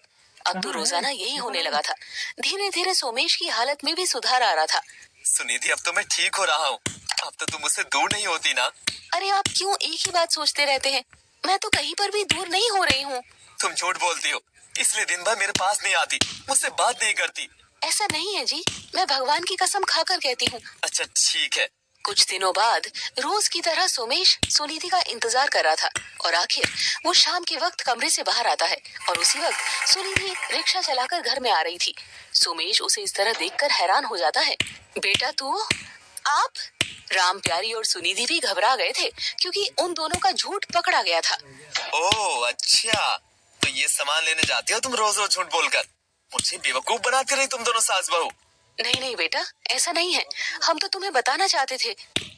अब तो रोजाना यही होने लगा था। धीरे धीरे सोमेश की हालत में भी सुधार आ रहा था। सुनिधि, अब तो मैं ठीक हो रहा हूँ। अब तो तुम मुझसे दूर नहीं होती ना? अरे आप क्यों एक ही बात सोचते रहते हैं? मैं तो कहीं पर भी दूर नहीं हो रही हूँ। तुम झूठ बोलती हो, इसलिए दिन भर मेरे पास नहीं आती, मुझसे बात नहीं करती। ऐसा नहीं है जी, मैं भगवान की कसम खाकर कहती हूँ। अच्छा ठीक है। कुछ दिनों बाद रोज की तरह सोमेश सुनिधि का इंतजार कर रहा था और आखिर वो शाम के वक्त कमरे से बाहर आता है और उसी वक्त सुनिधि रिक्शा चलाकर घर में आ रही थी। सोमेश उसे इस तरह देखकर हैरान हो जाता है। बेटा तू, आप? राम प्यारी और सुनिधि भी घबरा गए थे क्योंकि उन दोनों का झूठ पकड़ा गया था। ओह अच्छा, तो ये सामान लेने जाती हो तुम रोज रोज झूठ बोलकर? मुझे बेवकूफ बनाती रही तुम दोनों सास बहू। नहीं नहीं बेटा, ऐसा नहीं है, हम तो तुम्हें बताना चाहते थे।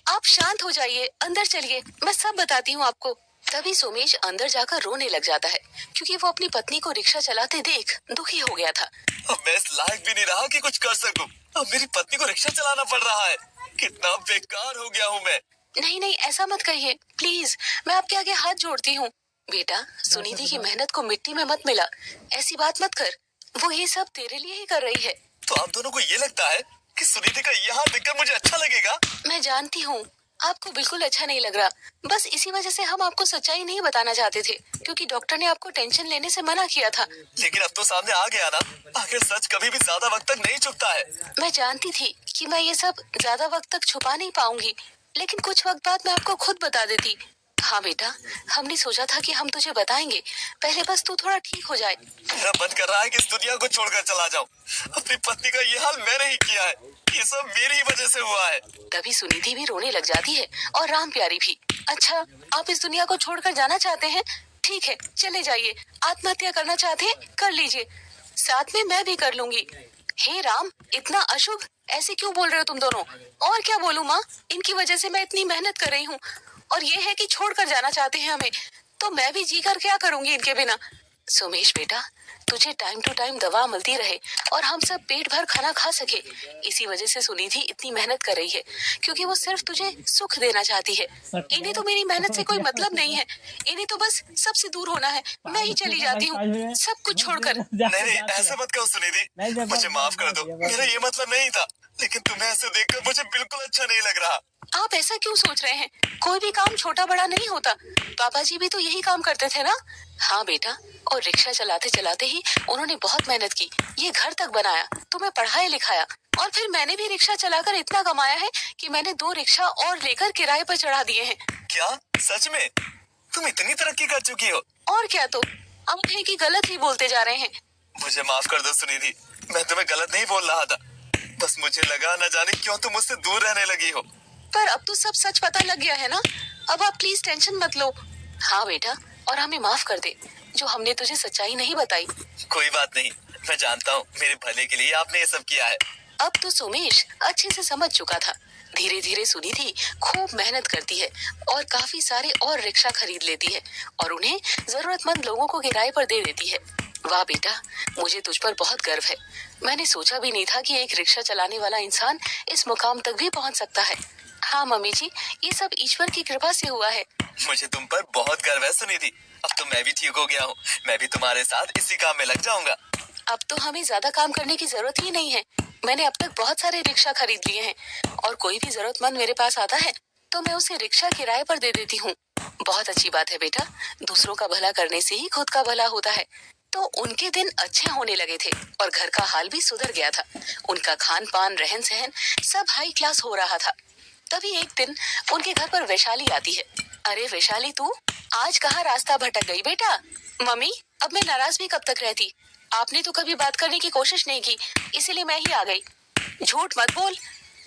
आप शांत हो जाइए, अंदर चलिए, मैं सब बताती हूँ आपको। तभी सोमेश अंदर जाकर रोने लग जाता है क्योंकि वो अपनी पत्नी को रिक्शा चलाते देख दुखी हो गया था। अब मैं इस लायक भी नहीं रहा कि कुछ कर सकूं। अब मेरी पत्नी को रिक्शा चलाना पड़ रहा है। कितना बेकार हो गया हूँ मैं। नहीं नहीं, ऐसा मत कहिए प्लीज, मैं आपके आगे हाथ जोड़ती हूँ। बेटा, सुनिधि की मेहनत को मिट्टी में मत मिला, ऐसी बात मत कर। वो ये सब तेरे लिए ही कर रही है। तो आप दोनों को ये लगता है कि सुनिधि का ये हाल देखकर मुझे अच्छा लगेगा? मैं जानती हूँ आपको बिल्कुल अच्छा नहीं लग रहा, बस इसी वजह से हम आपको सच्चाई नहीं बताना चाहते थे क्योंकि डॉक्टर ने आपको टेंशन लेने से मना किया था। लेकिन अब तो सामने आ गया ना, आखिर सच कभी भी ज्यादा वक्त तक नहीं छुपता है। मैं जानती थी कि मैं ये सब ज्यादा वक्त तक छुपा नहीं पाऊंगी, लेकिन कुछ वक्त बाद मैं आपको खुद बता देती। हाँ बेटा, हमने सोचा था कि हम तुझे बताएंगे, पहले बस तू थोड़ा ठीक हो जाए। मेरा मन कर रहा है कि इस दुनिया को छोड़कर चला जाऊं। अपनी पत्नी का ये हाल मैंने ही किया है, ये सब मेरी ही वजह से हुआ है। तभी सुनिधि भी रोने लग जाती है और राम प्यारी भी। अच्छा, आप इस दुनिया को छोड़कर जाना चाहते हैं? ठीक है, चले जाइए। आत्महत्या करना चाहते हैं, कर लीजिए, साथ में मैं भी कर लूंगी। हे राम, इतना अशुभ, ऐसे क्यों बोल रहे हो तुम दोनों? और क्या बोलूं माँ, इनकी वजह से मैं इतनी मेहनत कर रही हूँ और ये है कि छोड़कर जाना चाहते हैं हमें, तो मैं भी जी कर क्या करूंगी इनके बिना। सोमेश बेटा, तुझे टाइम टू टाइम दवा मिलती रहे और हम सब पेट भर खाना खा सके, इसी वजह से सुनिधि इतनी मेहनत कर रही है, क्योंकि वो सिर्फ तुझे सुख देना चाहती है। इन्हें तो मेरी मेहनत से कोई मतलब नहीं है, इन्हें तो बस सबसे दूर होना है। मैं ही चली जाती हूँ सब कुछ छोड़कर। नहीं, ऐसा मत कहो सुनिधि, मुझे माफ कर दो, मेरा ये मतलब नहीं था, लेकिन तुम्हें ऐसे देखकर मुझे बिल्कुल अच्छा नहीं लग रहा। आप ऐसा क्यों सोच रहे हैं? कोई भी काम छोटा बड़ा नहीं होता, पापा जी भी तो यही काम करते थे ना। हाँ बेटा, और रिक्शा चलाते चलाते ही उन्होंने बहुत मेहनत की, ये घर तक बनाया, तुम्हें पढ़ाया लिखाया, और फिर मैंने भी रिक्शा चलाकर इतना कमाया है कि मैंने 2 रिक्शा और लेकर किराए पर चढ़ा दिए हैं। क्या सच में? तुम इतनी तरक्की कर चुकी हो? और क्या, तो अब कहीं की गलत ही बोलते जा रहे हैं। मुझे माफ कर दो सुनिधि, मैं तुम्हें गलत नहीं बोल रहा था, बस मुझे लगा न जाने क्यों तुम मुझसे दूर रहने लगी हो। पर अब तो सब सच पता लग गया है ना, अब आप प्लीज टेंशन मत लो। हाँ बेटा, और हमें माफ कर दे जो हमने तुझे सच्चाई नहीं बताई। कोई बात नहीं, मैं जानता हूँ मेरे भले के लिए आपने ये सब किया है। अब तो सोमेश अच्छे से समझ चुका था। धीरे धीरे सुनिधि खूब मेहनत करती है और काफी सारे और रिक्शा खरीद लेती है और उन्हें जरूरतमंद लोगों को किराए पर दे देती है। वाह बेटा, मुझे तुझ पर बहुत गर्व है। मैंने सोचा भी नहीं था कि एक रिक्शा चलाने वाला इंसान इस मुकाम तक भी पहुंच सकता है। हाँ मम्मी जी, ये सब ईश्वर की कृपा से हुआ है। मुझे तुम पर बहुत गर्व है सुनिधि, अब तो मैं भी ठीक हो गया हूँ, मैं भी तुम्हारे साथ इसी काम में लग जाऊंगा। अब तो हमें ज्यादा काम करने की जरूरत ही नहीं है। मैंने अब तक बहुत सारे रिक्शा खरीद लिए हैं और कोई भी जरूरतमंद मेरे पास आता है तो मैं उसे रिक्शा किराए पर दे देती हूँ। बहुत अच्छी बात है बेटा, दूसरों का भला करने से ही खुद का भला होता है। तो उनके दिन अच्छे होने लगे थे और घर का हाल भी सुधर गया था। उनका खान पान रहन सहन सब हाई क्लास हो रहा था। तभी एक दिन उनके घर पर वैशाली आती है। अरे वैशाली, तू आज कहाँ रास्ता भटक गई बेटा? मम्मी, अब मैं नाराज भी कब तक रहती? आपने तो कभी बात करने की कोशिश नहीं की, इसीलिए मैं ही आ गई। झूठ मत बोल,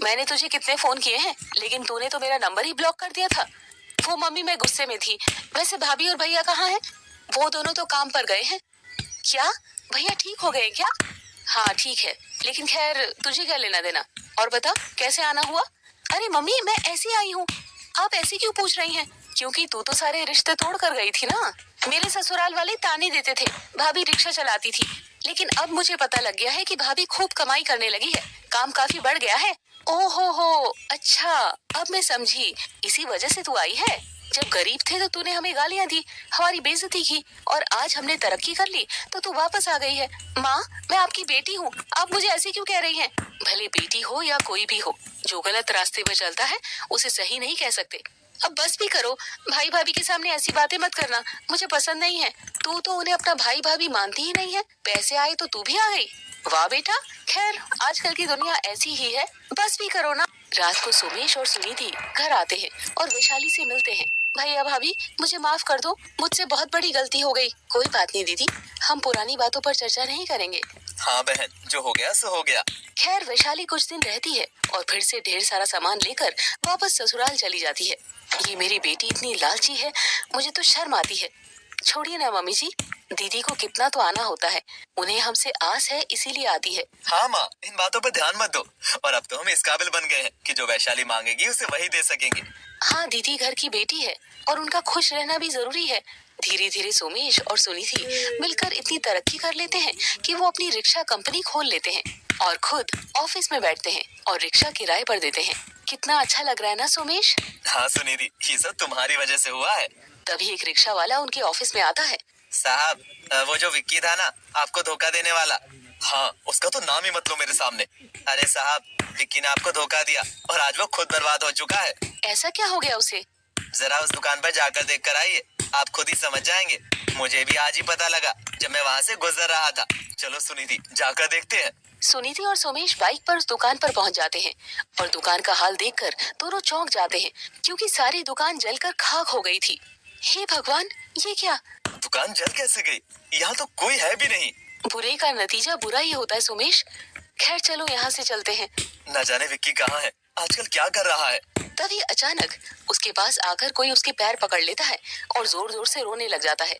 मैंने तुझे कितने फोन किए हैं, लेकिन तूने तो मेरा नंबर ही ब्लॉक कर दिया था। वो मम्मी, मैं गुस्से में थी। वैसे भाभी और भैया कहाँ हैं? वो दोनों तो काम पर गए हैं। क्या भैया ठीक हो गए क्या? हाँ ठीक है, लेकिन खैर तुझे क्या लेना देना। और बता, कैसे आना हुआ? अरे मम्मी, मैं ऐसी आई हूँ। आप ऐसे क्यों पूछ रही हैं? क्योंकि तू तो सारे रिश्ते तोड़ कर गई थी ना। मेरे ससुराल वाले ताने देते थे, भाभी रिक्शा चलाती थी, लेकिन अब मुझे पता लग गया है कि भाभी खूब कमाई करने लगी है, काम काफी बढ़ गया है। ओहो हो, अच्छा अब मैं समझी, इसी वजह से तू आई है। जब गरीब थे तो तूने हमें गालियाँ दी, हमारी बेइज्जती की, और आज हमने तरक्की कर ली तो तू वापस आ गई है। माँ, मैं आपकी बेटी हूँ, आप मुझे ऐसे क्यों कह रही हैं? भले बेटी हो या कोई भी हो, जो गलत रास्ते पर चलता है उसे सही नहीं कह सकते। अब बस भी करो, भाई भाभी के सामने ऐसी बातें मत करना, मुझे पसंद नहीं है। तू तो उन्हें अपना भाई भाभी मानती ही नहीं है, पैसे आए तो तू भी आ गई। वाह बेटा, खैर आजकल की दुनिया ऐसी ही है, बस भी करो ना। रात को सोमेश और सुनिधि घर आते हैं और वैशाली से मिलते हैं। भैया भाभी, मुझे माफ कर दो, मुझसे बहुत बड़ी गलती हो गई। कोई बात नहीं दीदी, हम पुरानी बातों पर चर्चा नहीं करेंगे। हाँ बहन, जो हो गया सो हो गया। खैर वैशाली कुछ दिन रहती है और फिर से ढेर सारा सामान लेकर वापस ससुराल चली जाती है। ये मेरी बेटी इतनी लालची है, मुझे तो शर्म आती है। छोड़िए ना मम्मी जी, दीदी को कितना तो आना होता है, उन्हें हमसे आस है इसीलिए आती है। हाँ माँ, इन बातों पर ध्यान मत दो, और अब तो हम इस काबिल बन गए हैं कि जो वैशाली मांगेगी उसे वही दे सकेंगे। हाँ, दीदी घर की बेटी है और उनका खुश रहना भी जरूरी है। धीरे धीरे सोमेश और सुनिधि मिलकर इतनी तरक्की कर लेते हैं कि वो अपनी रिक्शा कंपनी खोल लेते हैं और खुद ऑफिस में बैठते हैं और रिक्शा किराए पर देते हैं। कितना अच्छा लग रहा है ना सोमेश? हाँ सुनिधि, ये सब तुम्हारी वजह से हुआ है। तभी एक रिक्शा वाला उनके ऑफिस में आता है। साहब, वो जो विक्की था ना, आपको धोखा देने वाला। हाँ, उसका तो नाम ही मत लो मेरे सामने। अरे साहब, विक्की ने आपको धोखा दिया और आज वो खुद बर्बाद हो चुका है। ऐसा क्या हो गया उसे? जरा उस दुकान पर जाकर देख कर आइए, आप खुद ही समझ जाएंगे। मुझे भी आज ही पता लगा जब मैं वहाँ से गुजर रहा था। चलो सुनिधि, जाकर देखते हैं। सुनिधि और सोमेश बाइक पर उस दुकान पर पहुंच जाते हैं और दुकान का हाल देखकर दोनों चौंक जाते हैं, क्योंकि सारी दुकान जलकर खाक हो गई थी। हे भगवान, ये क्या? दुकान जल कैसे गई? यहाँ तो कोई है भी नहीं। बुरे का नतीजा बुरा ही होता है सोमेश। खैर चलो यहाँ से चलते हैं। न जाने विक्की कहाँ है, आजकल क्या कर रहा है। तभी अचानक उसके पास आकर कोई उसके पैर पकड़ लेता है और जोर जोर से रोने लग जाता है।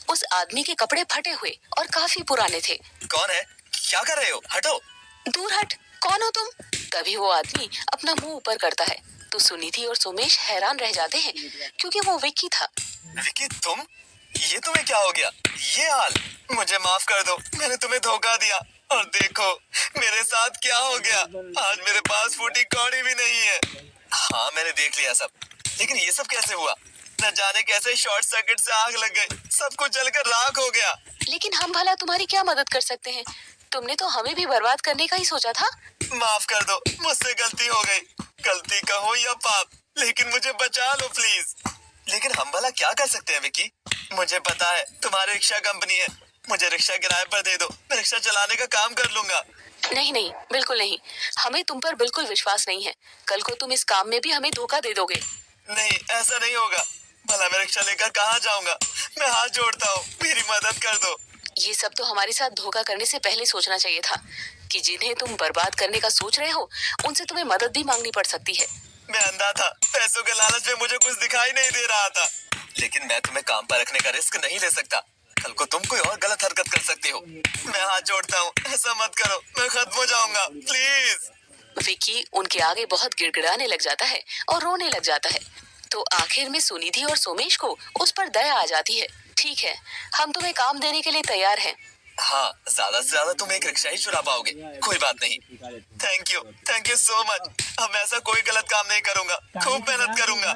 उस आदमी के कपड़े फटे हुए और काफी पुराने थे। कौन है? क्या कर रहे हो? हटो। दूर हट, कौन हो तुम? तभी वो आदमी अपना मुंह ऊपर करता है तो सुनिधि और सोमेश हैरान रह जाते हैं, क्योंकि वो विक्की था। विक्की, तुम? ये तुम्हें क्या हो गया? ये हाल? मुझे माफ कर दो, मैंने तुम्हें धोखा दिया। और देखो मेरे साथ क्या हो गया। आज मेरे पास फूटी कौड़ी भी नहीं है। हाँ मैंने देख लिया सब, लेकिन ये सब कैसे हुआ? न जाने कैसे शॉर्ट सर्किट से आग लग गई, सब कुछ जलकर राख हो गया। लेकिन हम भला तुम्हारी क्या मदद कर सकते हैं? तुमने तो हमें भी बर्बाद करने का ही सोचा था। माफ कर दो, मुझसे गलती हो गई। गलती कहो या पाप, लेकिन मुझे बचा लो प्लीज। लेकिन हम भला क्या कर सकते हैं विकी? मुझे पता है तुम्हारी रिक्शा कंपनी है, मुझे रिक्शा किराए पर दे दो, मैं रिक्शा चलाने का काम कर लूंगा। नहीं नहीं, बिल्कुल नहीं। हमें तुम पर बिल्कुल विश्वास नहीं है। कल को तुम इस काम में भी हमें धोखा दे दोगे। नहीं ऐसा नहीं होगा। भला मैं रिक्शा लेकर कहाँ जाऊंगा? मैं हाथ जोड़ता हूँ, मेरी मदद कर दो। ये सब तो हमारे साथ धोखा करने से पहले सोचना चाहिए था कि जिन्हें तुम बर्बाद करने का सोच रहे हो उनसे तुम्हें मदद भी मांगनी पड़ सकती है। मैं अंधा था, पैसों के लालच में मुझे कुछ दिखाई नहीं दे रहा था। लेकिन मैं तुम्हें काम पर रखने का रिस्क नहीं ले सकता। कल को तुम कोई और गलत हरकत कर सकते हो। मैं हाथ जोड़ता हूँ, ऐसा मत करो, मैं खत्म हो जाऊंगा प्लीज। विकी उनके आगे बहुत गिड़गिड़ाने लग जाता है और रोने लग जाता है। तो आखिर में सुनिधि और सोमेश को उस पर दया आ जाती है। ठीक है, हम तुम्हें काम देने के लिए तैयार हैं। हाँ ज्यादा से ज्यादा तुम एक रिक्शा ही चुरा पाओगे, कोई बात नहीं। Thank you so much. अब ऐसा कोई गलत काम नहीं करूंगा, खूब मेहनत करूंगा।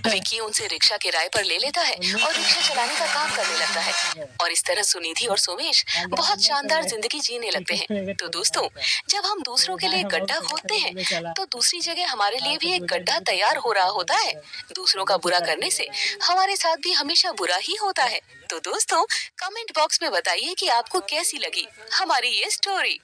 विकी उनसे रिक्शा किराए पर ले लेता है और रिक्शा चलाने का काम करने लगता है। और इस तरह सुनिधि और सोमेश बहुत शानदार जिंदगी जीने लगते हैं। तो दोस्तों, जब हम दूसरों के लिए गड्ढा खोदते हैं तो दूसरी जगह हमारे लिए भी एक गड्ढा तैयार हो रहा होता है। दूसरों का बुरा करने से हमारे साथ भी हमेशा बुरा ही होता है। तो दोस्तों, कमेंट बॉक्स में बताइए कि आपको कैसी लगी हमारी ये स्टोरी।